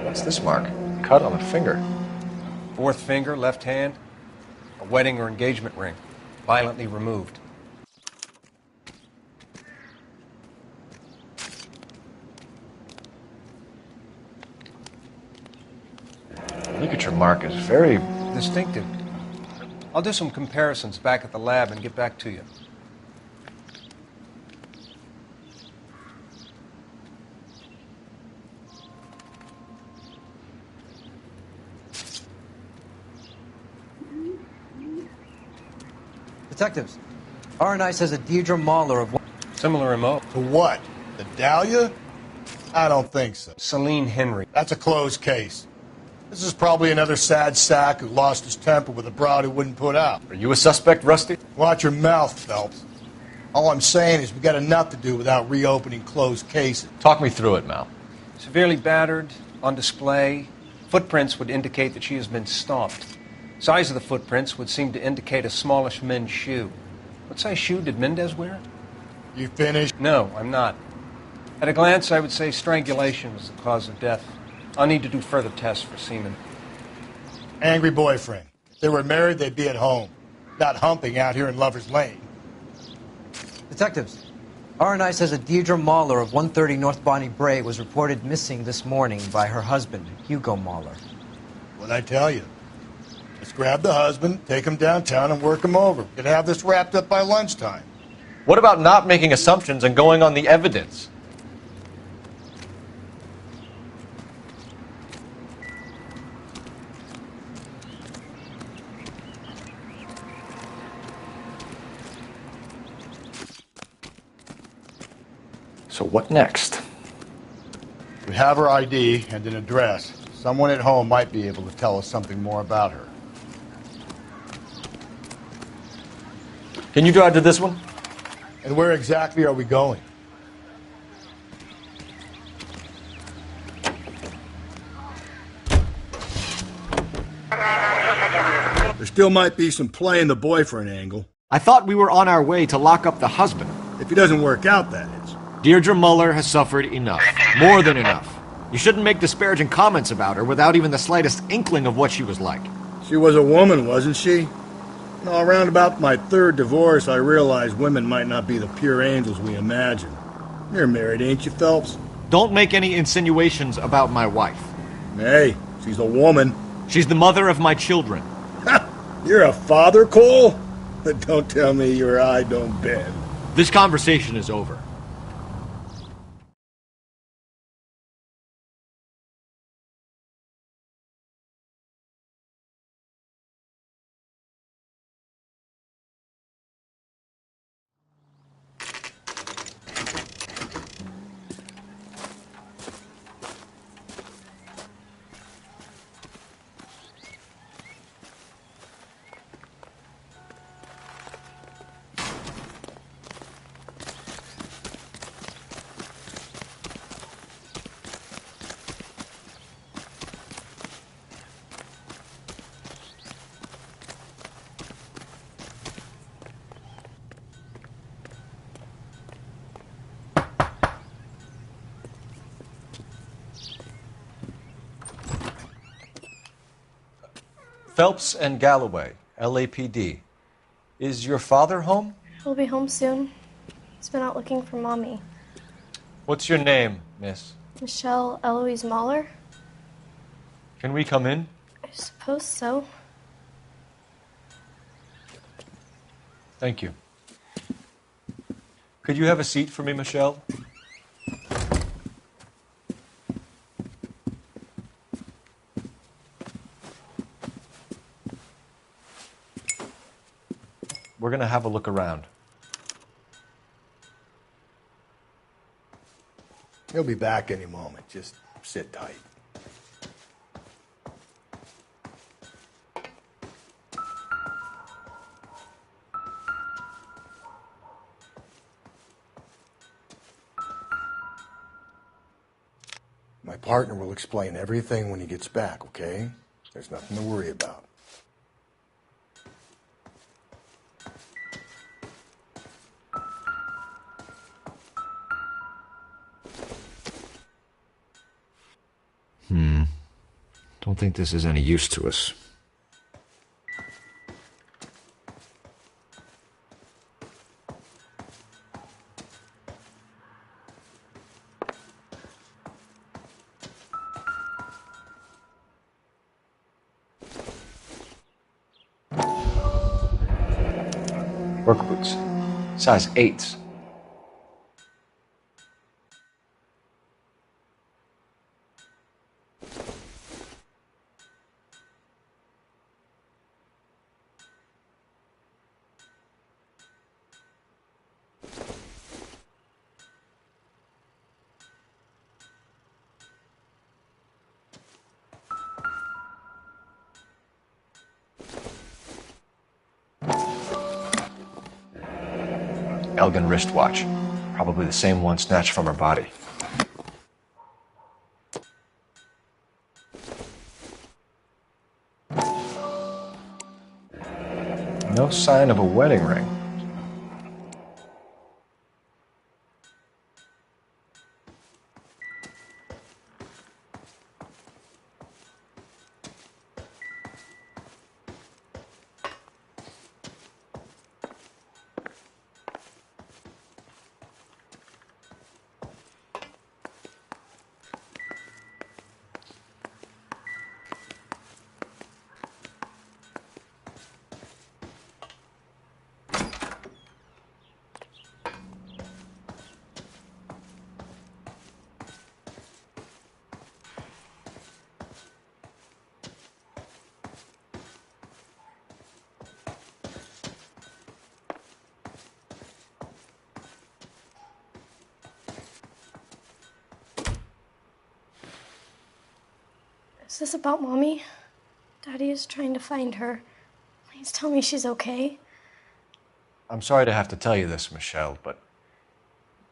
What's this mark? Cut on a finger. Fourth finger, left hand. A wedding or engagement ring. Violently removed. The ligature mark is very distinctive. I'll do some comparisons back at the lab and get back to you. Detectives, RNI says a Deirdre Mahler of... Similar MO. To what? The Dahlia? I don't think so. Celine Henry. That's a closed case. This is probably another sad sack who lost his temper with a broad who wouldn't put out. Are you a suspect, Rusty? Watch your mouth, Phelps. All I'm saying is we got enough to do without reopening closed cases. Talk me through it, Mal. Severely battered, on display. Footprints would indicate that she has been stomped. Size of the footprints would seem to indicate a smallish men's shoe. What size shoe did Mendez wear? You finished? No, I'm not. At a glance, I would say strangulation was the cause of death. I'll need to do further tests for semen. Angry boyfriend. If they were married, they'd be at home, not humping out here in Lover's Lane. Detectives, RNI says a Deirdre Mahler of 130 North Bonnie Bray was reported missing this morning by her husband, Hugo Mahler. What'd I tell you? Let's grab the husband, take him downtown, and work him over. We could have this wrapped up by lunchtime. What about not making assumptions and going on the evidence? So what next? We have her ID and an address. Someone at home might be able to tell us something more about her. Can you drive to this one? And where exactly are we going? There still might be some play in the boyfriend angle. I thought we were on our way to lock up the husband. If he doesn't work out, that is. Deirdre Muller has suffered enough. More than enough. You shouldn't make disparaging comments about her without even the slightest inkling of what she was like. She was a woman, wasn't she? You know, around about my third divorce, I realized women might not be the pure angels we imagine. You're married, ain't you, Phelps? Don't make any insinuations about my wife. Hey, she's a woman. She's the mother of my children. You're a father, Cole? But don't tell me your eye don't bend. This conversation is over. Phelps and Galloway, LAPD. Is your father home? He'll be home soon. He's been out looking for Mommy. What's your name, miss? Michelle Eloise Mahler? Can we come in? I suppose so. Thank you. Could you have a seat for me, Michelle? We're going to have a look around. He'll be back any moment. Just sit tight. My partner will explain everything when he gets back, okay? There's nothing to worry about. Don't think this is any use to us. Work boots. Size 8s. Elgin wristwatch. Probably the same one snatched from her body. No sign of a wedding ring. Is this about Mommy? Daddy is trying to find her. Please tell me she's okay. I'm sorry to have to tell you this, Michelle, but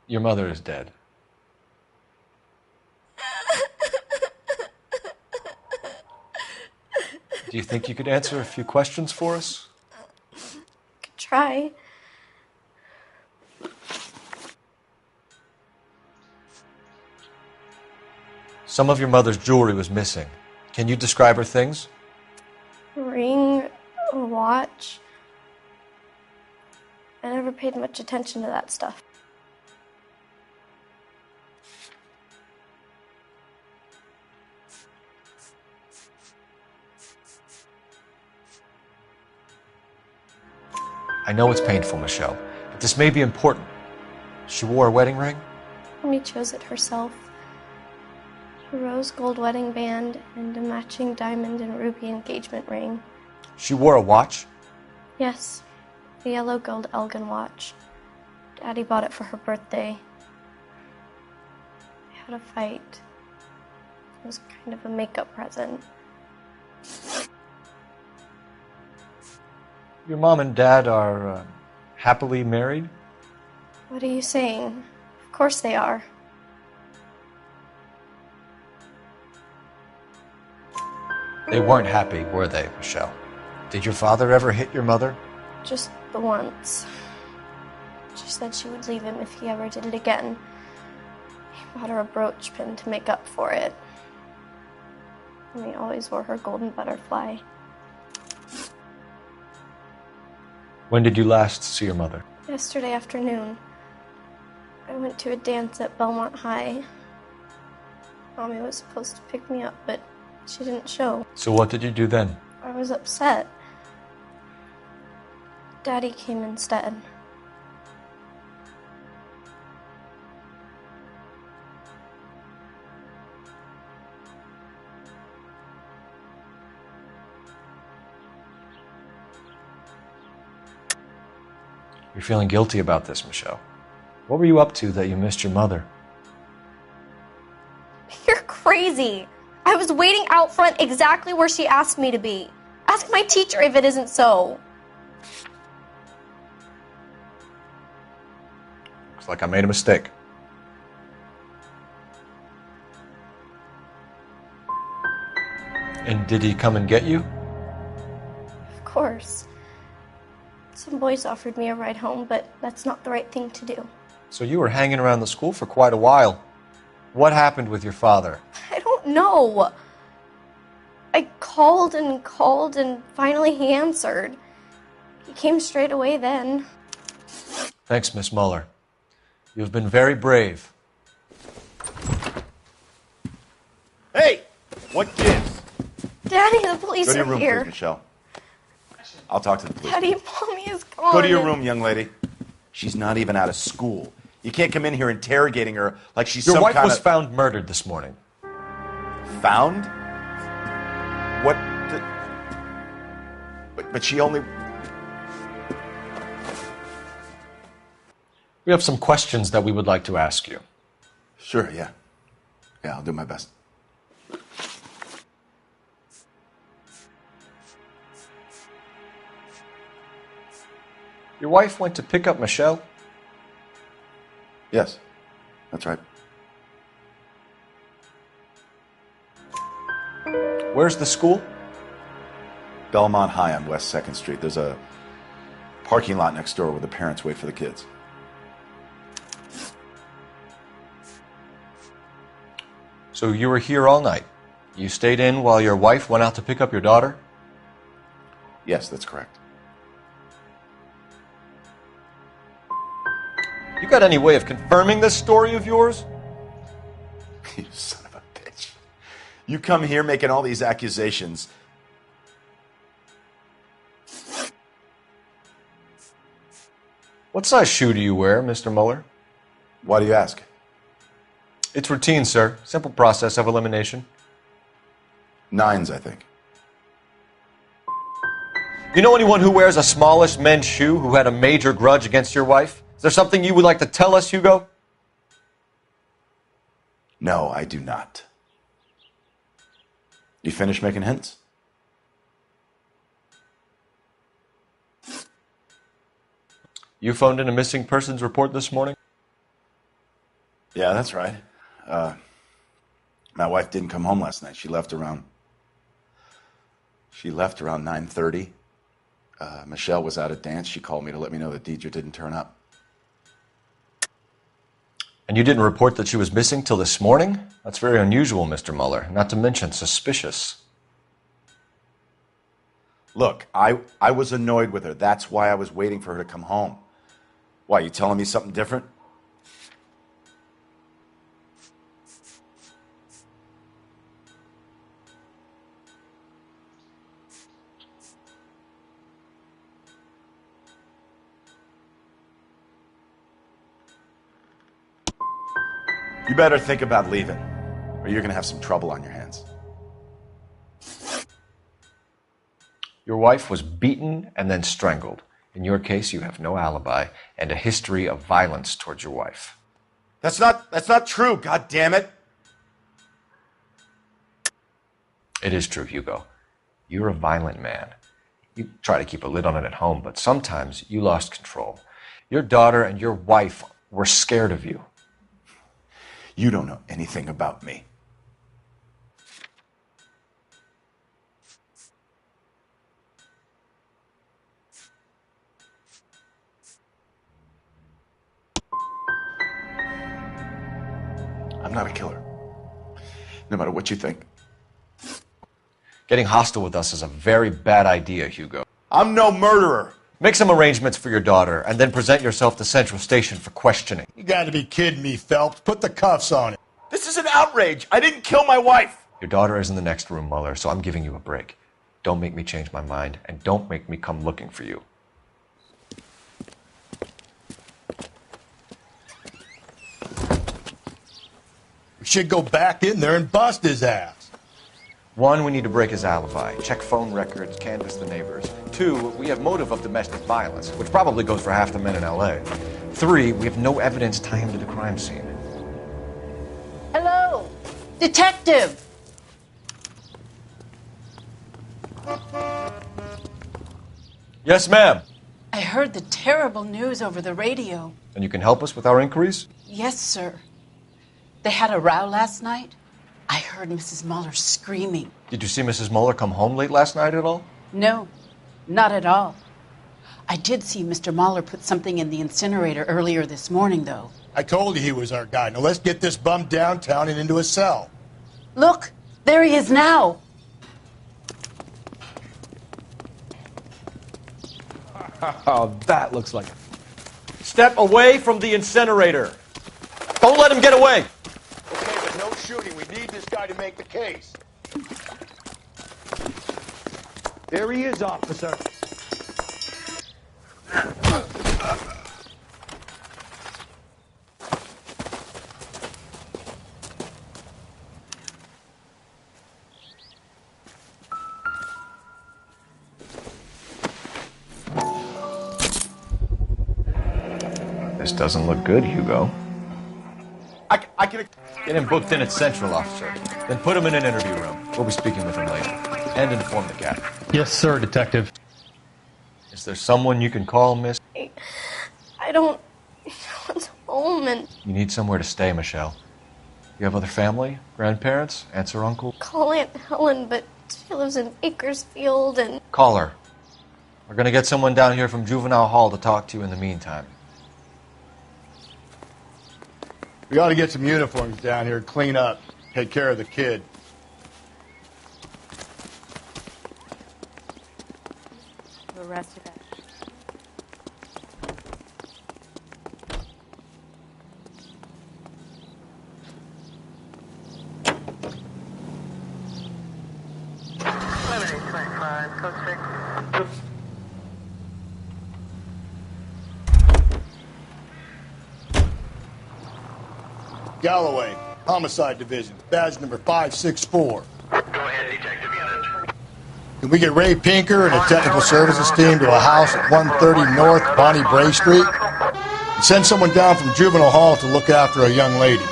your mother is dead. Do you think you could answer a few questions for us? Could try. Some of your mother's jewelry was missing. Can you describe her things? A ring, a watch. I never paid much attention to that stuff. I know it's painful, Michelle, but this may be important. She wore a wedding ring? Mommy chose it herself. A rose gold wedding band and a matching diamond and ruby engagement ring. She wore a watch? Yes, the yellow gold Elgin watch. Daddy bought it for her birthday. We had a fight. It was kind of a makeup present. Your mom and dad are happily married? What are you saying? Of course they are. They weren't happy, were they, Michelle? Did your father ever hit your mother? Just the once. She said she would leave him if he ever did it again. He bought her a brooch pin to make up for it. And he always wore her golden butterfly. When did you last see your mother? Yesterday afternoon, I went to a dance at Belmont High. Mommy was supposed to pick me up, but she didn't show. So what did you do then? I was upset. Daddy came instead. You're feeling guilty about this, Michelle. What were you up to that you missed your mother? You're crazy. I was waiting out front exactly where she asked me to be. Ask my teacher if it isn't so. Looks like I made a mistake. And did he come and get you? Of course. Some boys offered me a ride home, but that's not the right thing to do. So you were hanging around the school for quite a while. What happened with your father? I don't know. I called and finally he answered. He came straight away then. Thanks, Miss Muller. You've been very brave. Hey! What gives? Daddy, the police Go to your are room, here. please, Michelle. I'll talk to the police. Daddy, Mommy is gone. Go to your room, young lady. She's not even out of school. You can't come in here interrogating her like she's Your some wife kind was of... found murdered this morning. Found? What the... But she only... We have some questions that we would like to ask you. Sure, yeah. Yeah, I'll do my best. Your wife went to pick up Michelle? Yes, that's right. Where's the school? Belmont High on West 2nd Street. There's a parking lot next door where the parents wait for the kids. So you were here all night. You stayed in while your wife went out to pick up your daughter? Yes, that's correct. You got any way of confirming this story of yours? You son of a bitch. You come here making all these accusations. What size shoe do you wear, Mr. Mueller? Why do you ask? It's routine, sir. Simple process of elimination. 9s, I think. You know anyone who wears a smallish men's shoe who had a major grudge against your wife? Is there something you would like to tell us, Hugo? No, I do not. You finished making hints? You phoned in a missing persons report this morning? Yeah, that's right. My wife didn't come home last night. She left around 9:30. Michelle was out at dance. She called me to let me know that Deidre didn't turn up. And you didn't report that she was missing till this morning? That's very unusual, Mr. Mueller, not to mention suspicious. Look, I was annoyed with her. That's why I was waiting for her to come home. Why, you telling me something different? You better think about leaving, or you're going to have some trouble on your hands. Your wife was beaten and then strangled. In your case, you have no alibi and a history of violence towards your wife. That's not true, God damn it. It is true, Hugo. You're a violent man. You try to keep a lid on it at home, but sometimes you lost control. Your daughter and your wife were scared of you. You don't know anything about me. I'm not a killer. No matter what you think. Getting hostile with us is a very bad idea, Hugo. I'm no murderer. Make some arrangements for your daughter and then present yourself to Central Station for questioning. You got to be kidding me, Phelps. Put the cuffs on it. This is an outrage. I didn't kill my wife. Your daughter is in the next room, Mueller, so I'm giving you a break. Don't make me change my mind, and don't make me come looking for you. We should go back in there and bust his ass. 1, we need to break his alibi, check phone records, canvass the neighbors. 2, we have motive of domestic violence, which probably goes for half the men in L.A. 3, we have no evidence tying him to the crime scene. Hello, detective. Yes, ma'am. I heard the terrible news over the radio. And you can help us with our inquiries? Yes, sir. They had a row last night. I heard Mrs. Mueller screaming. Did you see Mrs. Mueller come home late last night at all? No, not at all. I did see Mr. Mueller put something in the incinerator earlier this morning, though. I told you he was our guy. Now let's get this bum downtown and into a cell. Look, there he is now. Oh, that looks like... Step away from the incinerator. Don't let him get away. Okay, but no shooting. We need this guy to make the case. There he is, officer. This doesn't look good, Hugo. I can... Get him booked in at Central, officer. Then put him in an interview room. We'll be speaking with him later. And inform the cat. Yes, sir, detective. Is there someone you can call, miss? I don't want to home, and You need somewhere to stay, Michelle. You have other family? Grandparents? Aunts or uncle? call Aunt Helen, but she lives in Bakersfield, and Call her. We're gonna get someone down here from Juvenile Hall to talk to you in the meantime. We ought to get some uniforms down here, clean up, take care of the kid. You arrested her. Galloway, Homicide Division, badge number 564. Go ahead, Detective Unit. Can we get Ray Pinker and a technical services team to a house at 130 North Bonnie Bray Street? And send someone down from Juvenile Hall to look after a young lady.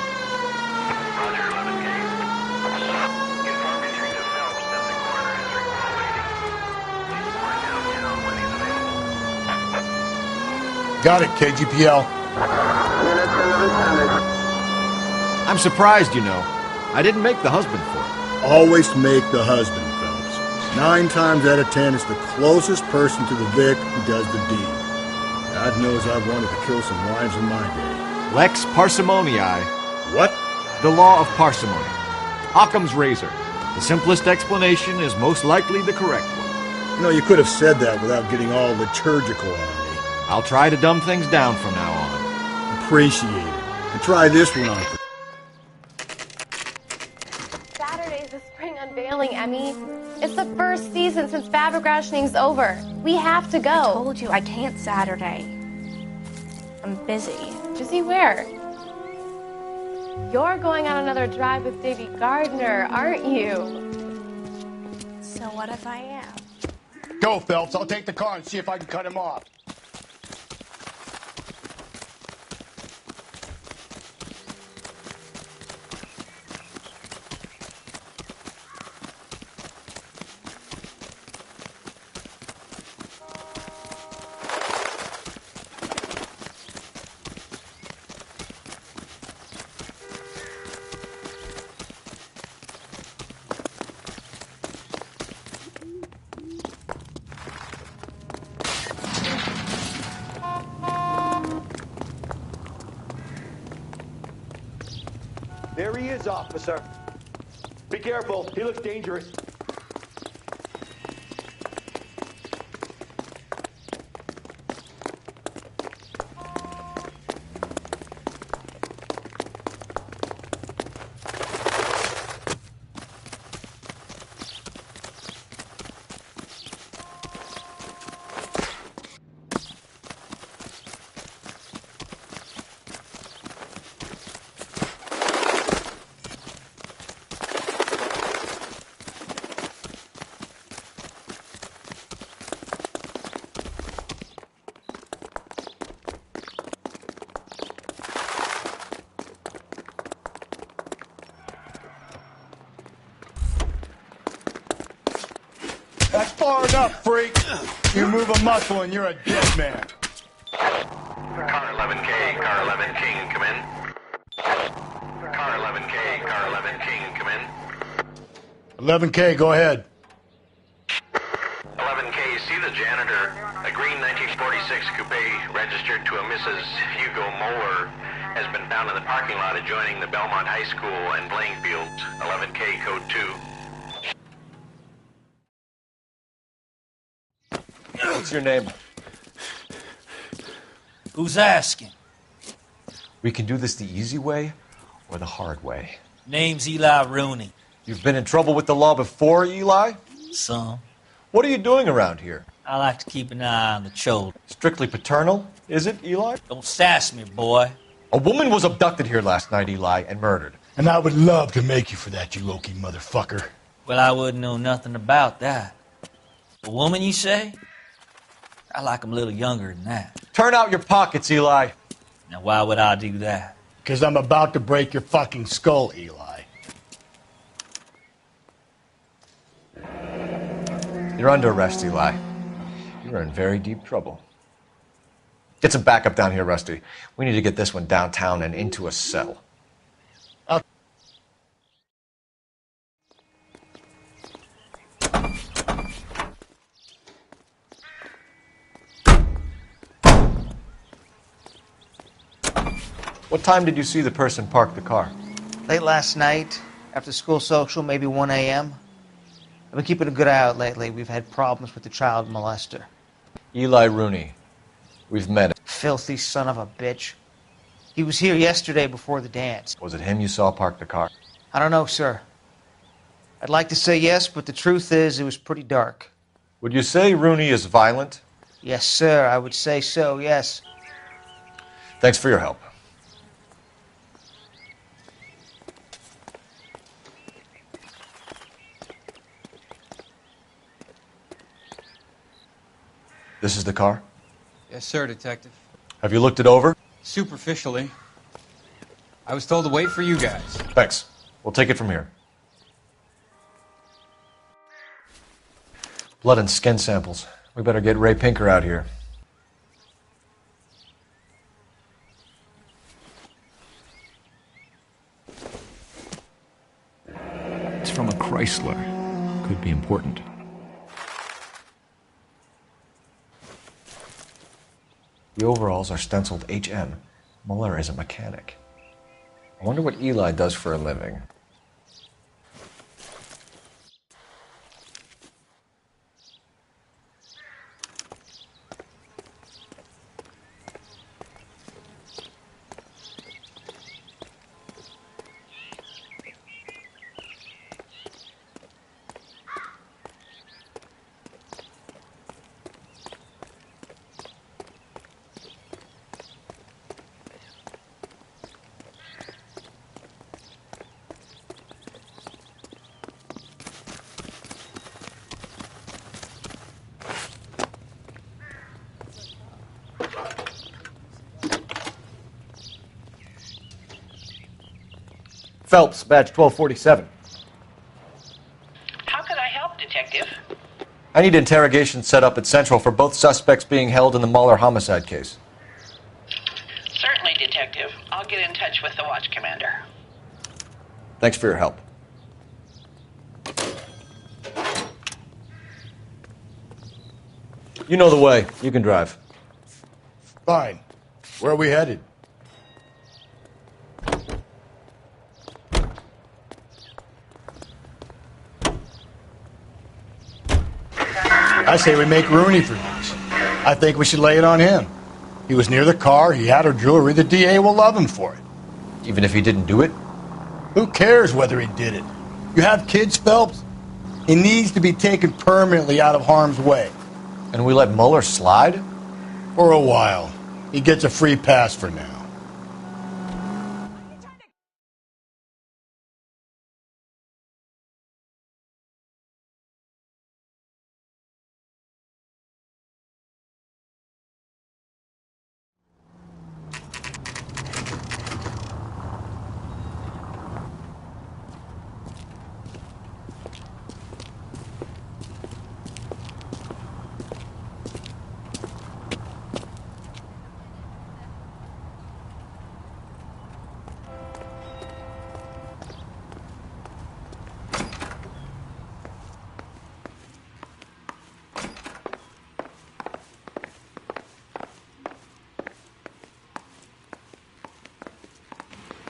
Got it, KGPL. I'm surprised, you know. I didn't make the husband for it. Always make the husband, Phelps. 9 times out of 10, it's the closest person to the Vic who does the deed. God knows I've wanted to kill some wives in my day. Lex parsimoniae. What? The law of parsimony. Occam's razor. The simplest explanation is most likely the correct one. You know, you could have said that without getting all liturgical on me. I'll try to dumb things down from now on. Appreciate it. And try this one on. Saturday's the spring unveiling, Emmy. It's the first season since fabric rationing's over. We have to go. I told you I can't Saturday. I'm busy. Busy where? You're going on another drive with Davy Gardner, aren't you? So what if I am? Go, Phelps. I'll take the car and see if I can cut him off. There he is, officer. Be careful. He looks dangerous. That's far enough, freak. You move a muscle and you're a dead man. Car 11K, Car 11 King, come in. Car 11K, Car 11 King, come in. 11K, go ahead. 11K, see the janitor. A green 1946 coupe registered to a Mrs. Hugo Moeller has been found in the parking lot adjoining the Belmont High School and playing fields. 11K, code 2. What's your name? Who's asking? We can do this the easy way or the hard way. Name's Eli Rooney. You've been in trouble with the law before, Eli? Some. What are you doing around here? I like to keep an eye on the children. Strictly paternal, is it, Eli? Don't sass me, boy. A woman was abducted here last night, Eli, and murdered. And I would love to make you for that, you oaky motherfucker. Well, I wouldn't know nothing about that. A woman, you say? I like 'em a little younger than that. Turn out your pockets, Eli. Now, why would I do that? Because I'm about to break your fucking skull, Eli. You're under arrest, Eli. You're in very deep trouble. Get some backup down here, Rusty. We need to get this one downtown and into a cell. What time did you see the person park the car? Late last night, after school social, maybe 1 a.m. I've been keeping a good eye out lately. We've had problems with the child molester. Eli Rooney. We've met him. Filthy son of a bitch. He was here yesterday before the dance. Was it him you saw park the car? I don't know, sir. I'd like to say yes, but the truth is it was pretty dark. Would you say Rooney is violent? Yes, sir. I would say so, yes. Thanks for your help. This is the car? Yes, sir, Detective. Have you looked it over? Superficially. I was told to wait for you guys. Thanks. We'll take it from here. Blood and skin samples. We better get Ray Pinker out here. It's from a Chrysler. Could be important. The overalls are stenciled HM. Muller is a mechanic. I wonder what Eli does for a living. Phelps, badge 1247. How could I help, Detective? I need interrogation set up at Central for both suspects being held in the Mahler homicide case. Certainly, Detective. I'll get in touch with the watch commander. Thanks for your help. You know the way. You can drive. Fine. Where are we headed? I say we make Rooney for this. I think we should lay it on him. He was near the car, he had her jewelry, the DA will love him for it. Even if he didn't do it? Who cares whether he did it? You have kids, Phelps? He needs to be taken permanently out of harm's way. And we let Muller slide? For a while. He gets a free pass for now.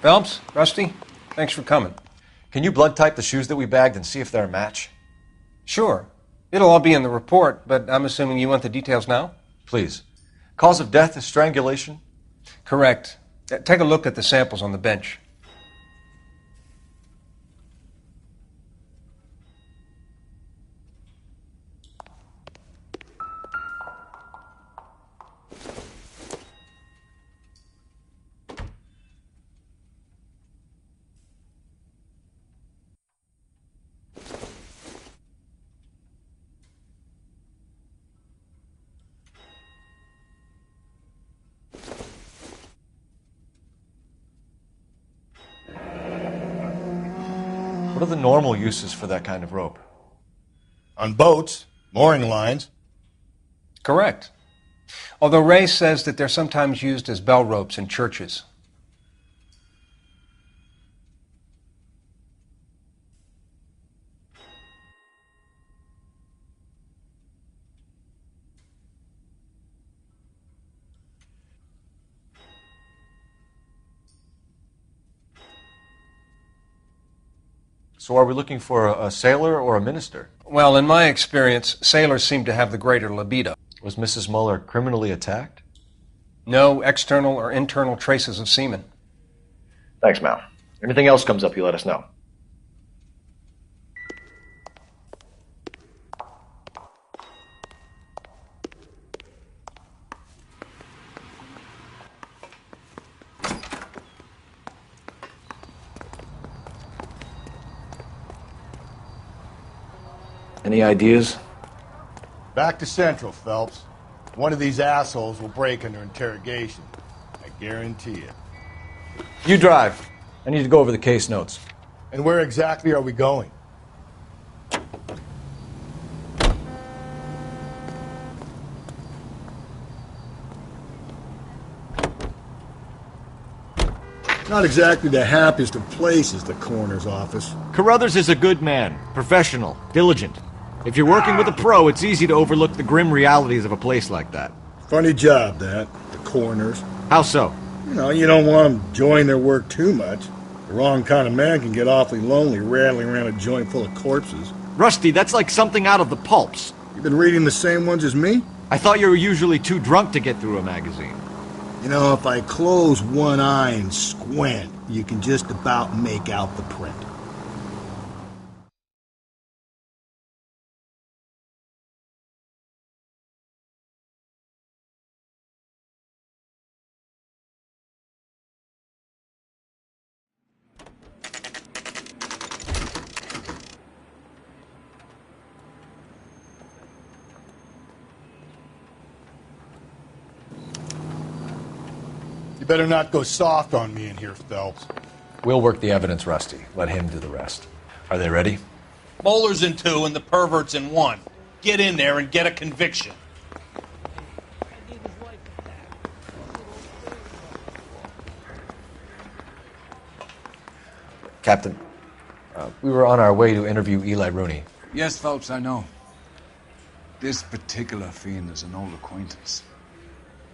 Phelps, Rusty, thanks for coming. Can you blood type the shoes that we bagged and see if they're a match? Sure. It'll all be in the report, but I'm assuming you want the details now? Please. Cause of death is strangulation? Correct. Take a look at the samples on the bench. What are the normal uses for that kind of rope? On boats, mooring lines. Correct. Although Ray says that they're sometimes used as bell ropes in churches. So are we looking for a sailor or a minister? Well, in my experience, sailors seem to have the greater libido. Was Mrs. Muller criminally attacked? No external or internal traces of semen. Thanks, Mal. Anything else comes up, you let us know. Any ideas? Back to Central, Phelps. One of these assholes will break under interrogation. I guarantee it. You drive. I need to go over the case notes. And where exactly are we going? Not exactly the happiest of places, the coroner's office. Carruthers is a good man, professional, diligent. If you're working with a pro, it's easy to overlook the grim realities of a place like that. Funny job, that. The coroner's. How so? You don't want them enjoying their work too much. The wrong kind of man can get awfully lonely rattling around a joint full of corpses. Rusty, that's like something out of the pulps. You've been reading the same ones as me? I thought you were usually too drunk to get through a magazine. If I close one eye and squint, you can just about make out the print. You better not go soft on me in here, Phelps. We'll work the evidence, Rusty. Let him do the rest. Are they ready? Moeller's in 2 and the pervert's in 1. Get in there and get a conviction. Captain, we were on our way to interview Eli Rooney. Yes, Phelps, I know. This particular fiend is an old acquaintance.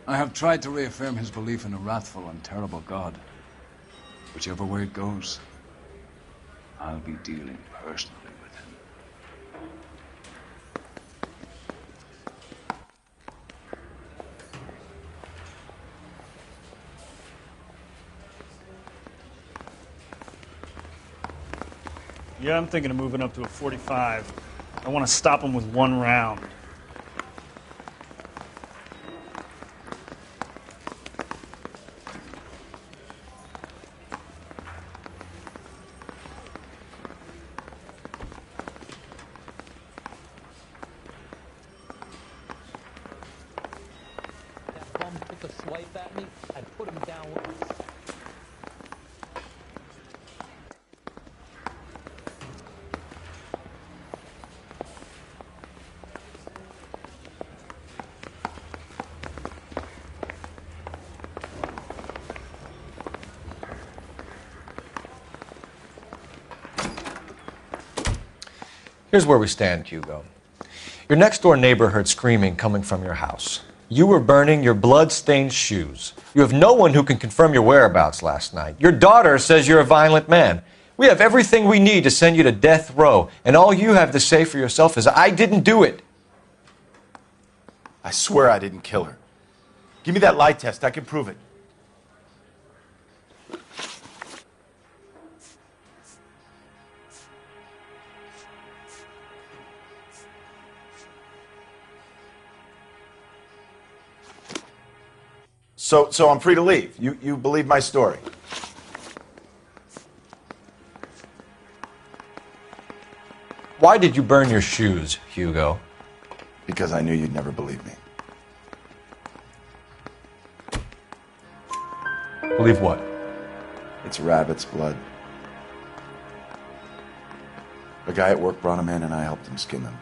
I have tried to reaffirm his belief in a wrathful and terrible God. Whichever way it goes, I'll be dealing personally with him. Yeah, I'm thinking of moving up to a 45. I want to stop him with 1 round. Took a swipe at me, I'd put him down once. Here's where we stand, Hugo. Your next-door neighbor heard screaming coming from your house. You were burning your blood-stained shoes. You have no one who can confirm your whereabouts last night. Your daughter says you're a violent man. We have everything we need to send you to death row, and all you have to say for yourself is, I didn't do it. I swear I didn't kill her. Give me that lie test. I can prove it. So I'm free to leave. You believe my story. Why did you burn your shoes, Hugo? Because I knew you'd never believe me. Believe what? It's rabbit's blood. A guy at work brought him in and I helped him skin them.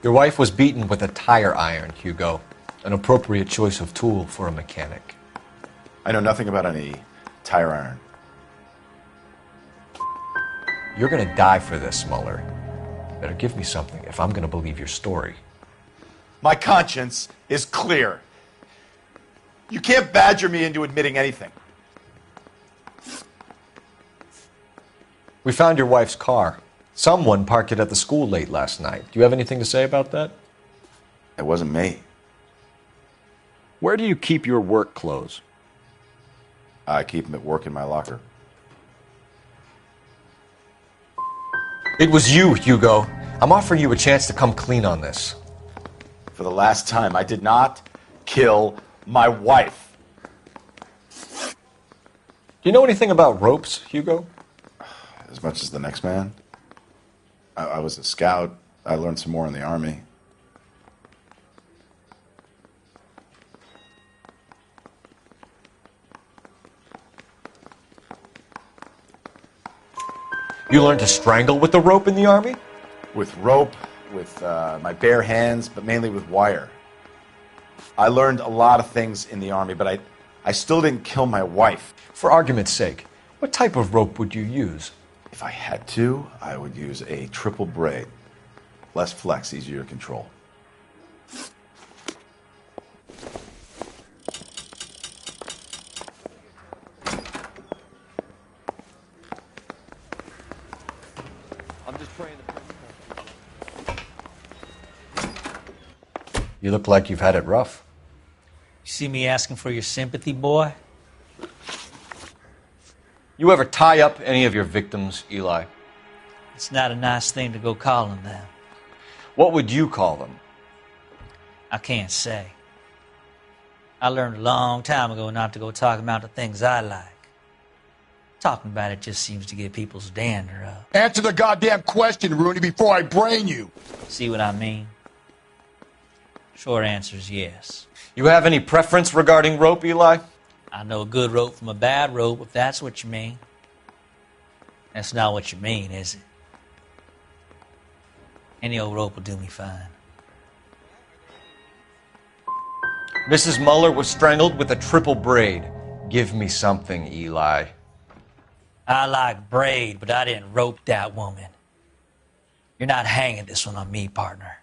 Your wife was beaten with a tire iron, Hugo. An appropriate choice of tool for a mechanic. I know nothing about any tire iron. You're gonna die for this, Mueller. Better give me something if I'm gonna believe your story. My conscience is clear. You can't badger me into admitting anything. We found your wife's car. Someone parked it at the school late last night. Do you have anything to say about that? It wasn't me. Where do you keep your work clothes? I keep them at work in my locker. It was you, Hugo. I'm offering you a chance to come clean on this. For the last time, I did not kill my wife. Do you know anything about ropes, Hugo? As much as the next man. I was a scout. I learned some more in the Army. You learned to strangle with the rope in the Army? With rope, with my bare hands, but mainly with wire. I learned a lot of things in the Army, but I still didn't kill my wife. For argument's sake, what type of rope would you use? If I had to, I would use a triple braid. Less flex, easier to control. I'm just praying You look like you've had it rough. You see me asking for your sympathy, boy? You ever tie up any of your victims, Eli? It's not a nice thing to go calling them. What would you call them? I can't say. I learned a long time ago not to go talking about the things I like. Talking about it just seems to get people's dander up. Answer the goddamn question, Rooney, before I brain you. See what I mean? Short answer is yes. You have any preference regarding rope, Eli? I know a good rope from a bad rope, if that's what you mean. That's not what you mean, is it? Any old rope will do me fine. Mrs. Mueller was strangled with a triple braid. Give me something, Eli. I like braid, but I didn't rope that woman. You're not hanging this one on me, partner.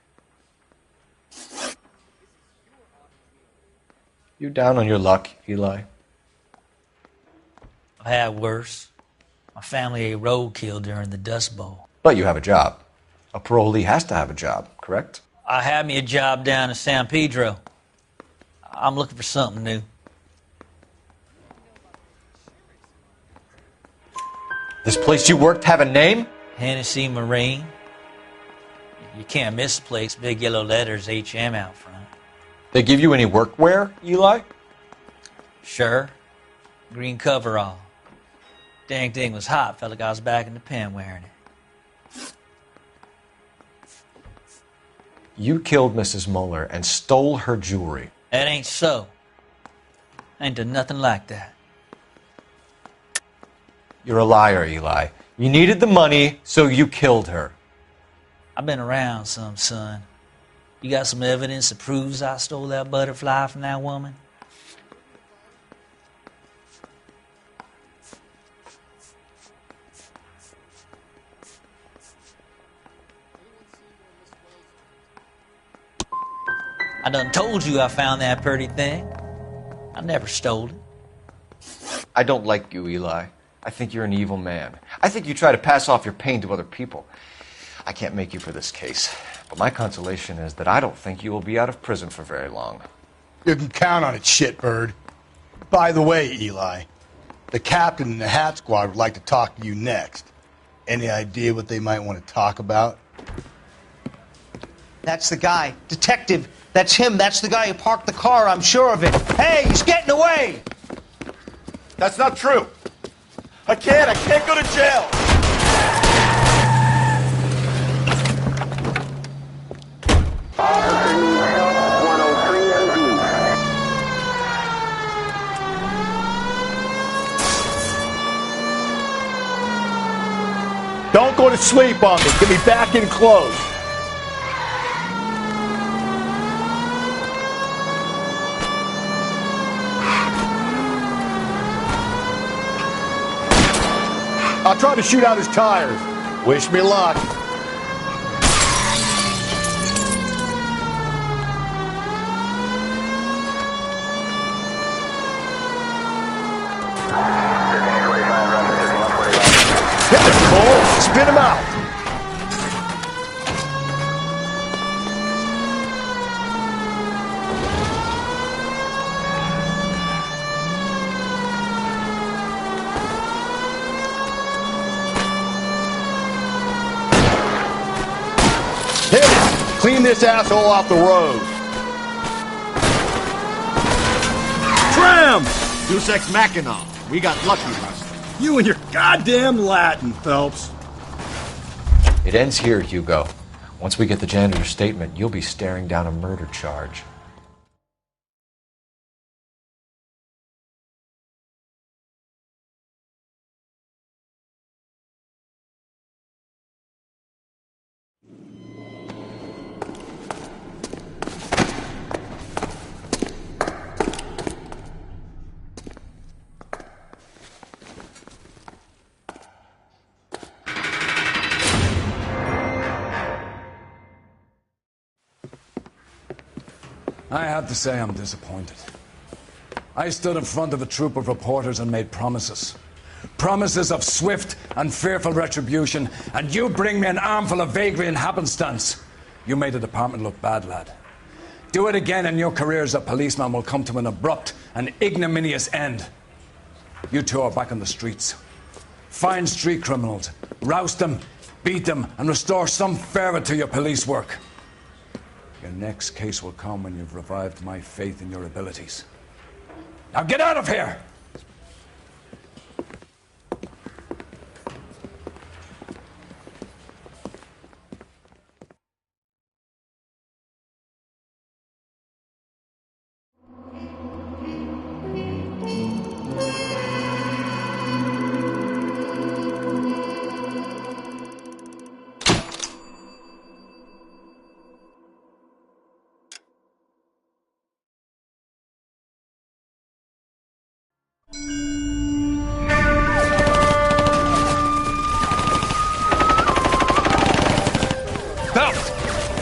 You down on your luck, Eli? I've had worse. My family ate roadkill during the Dust Bowl. But you have a job. A parolee has to have a job, correct? I had me a job down in San Pedro. I'm looking for something new. This place you worked have a name? Hennessy Marine. You can't miss the place. Big yellow letters, HM out front. They give you any workwear, Eli? Sure. Green coverall. Dang thing was hot. Felt like I was back in the pen wearing it. You killed Mrs. Mueller and stole her jewelry. That ain't so. I ain't done nothing like that. You're a liar, Eli. You needed the money, so you killed her. I've been around some, son. You got some evidence that proves I stole that butterfly from that woman? I done told you I found that pretty thing. I never stole it. I don't like you, Eli. I think you're an evil man. I think you try to pass off your pain to other people. I can't make you for this case, but my consolation is that I don't think you will be out of prison for very long. You can count on it, shitbird. By the way, Eli, the captain and the Hat Squad would like to talk to you next. Any idea what they might want to talk about? That's the guy. Detective. That's him. That's the guy who parked the car. I'm sure of it. Hey, he's getting away! That's not true. I can't go to jail. Don't go to sleep on me. Get me back in close. I'll try to shoot out his tires. Wish me luck. Hit him, Cole. Spin him out. Hit it! Clean this asshole off the road. Tram! Deus Ex Machina. We got lucky, Rusty. You and your goddamn Latin, Phelps. It ends here, Hugo. Once we get the janitor's statement, you'll be staring down a murder charge. I have to say I'm disappointed. I stood in front of a troop of reporters and made promises. Promises of swift and fearful retribution, and you bring me an armful of vagary and happenstance. You made the department look bad, lad. Do it again and your career as a policeman will come to an abrupt and ignominious end. You two are back on the streets. Find street criminals, roust them, beat them, and restore some fervor to your police work. Your next case will come when you've revived my faith in your abilities. Now get out of here!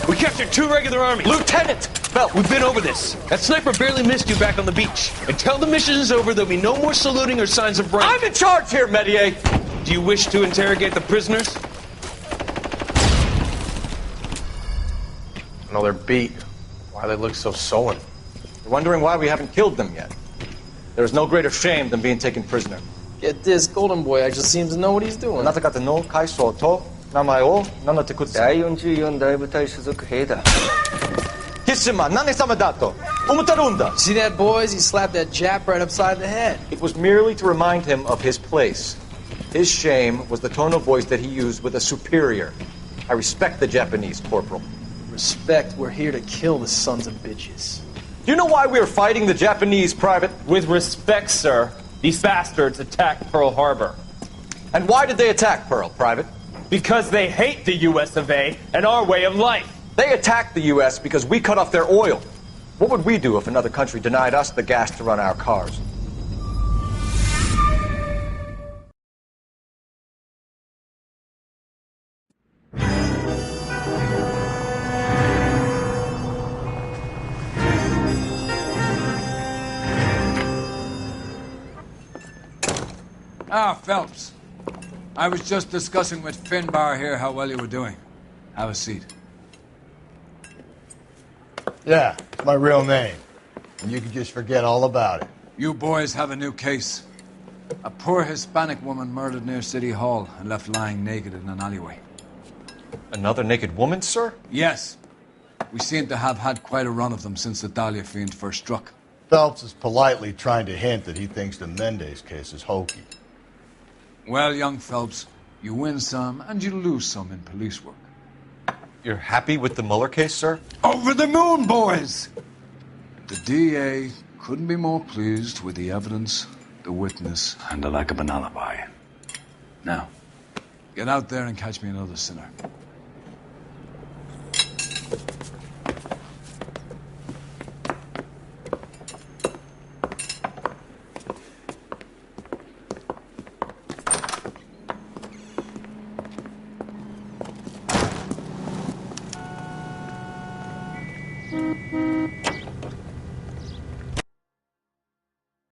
We captured 2 regular armies. Lieutenant! Phelps, we've been over this. That sniper barely missed you back on the beach. Until the mission is over, there'll be no more saluting or signs of rank. I'm in charge here, Medier! Do you wish to interrogate the prisoners? No, they're beat. Why they look so sullen? You're wondering why we haven't killed them yet. There is no greater shame than being taken prisoner. Get this, Golden Boy actually seems to know what he's doing. あなた方の階層と名前を名乗ってください。第44大部隊所属兵だ。キスマ何様だと思ってるんだ。 See that, boys? He slapped that Jap right upside the head. It was merely to remind him of his place. His shame was the tone of voice that he used with a superior. I respect the Japanese, Corporal. Respect, we're here to kill the sons of bitches. Do you know why we are fighting the Japanese, Private? With respect, sir, these bastards attacked Pearl Harbor. And why did they attack Pearl, Private? Because they hate the US of A and our way of life. They attacked the U.S. because we cut off their oil. What would we do if another country denied us the gas to run our cars? Ah, Phelps. I was just discussing with Finbar here how well you were doing. Have a seat. Yeah, it's my real name. And you can just forget all about it. You boys have a new case. A poor Hispanic woman murdered near City Hall and left lying naked in an alleyway. Another naked woman, sir? Yes. We seem to have had quite a run of them since the Dahlia fiend first struck. Phelps is politely trying to hint that he thinks the Mendez case is hokey. Well, young Phelps, you win some and you lose some in police work. You're happy with the Mueller case, sir? Over the moon, boys! The DA couldn't be more pleased with the evidence, the witness, and the lack of an alibi. Now, get out there and catch me another sinner. Bye.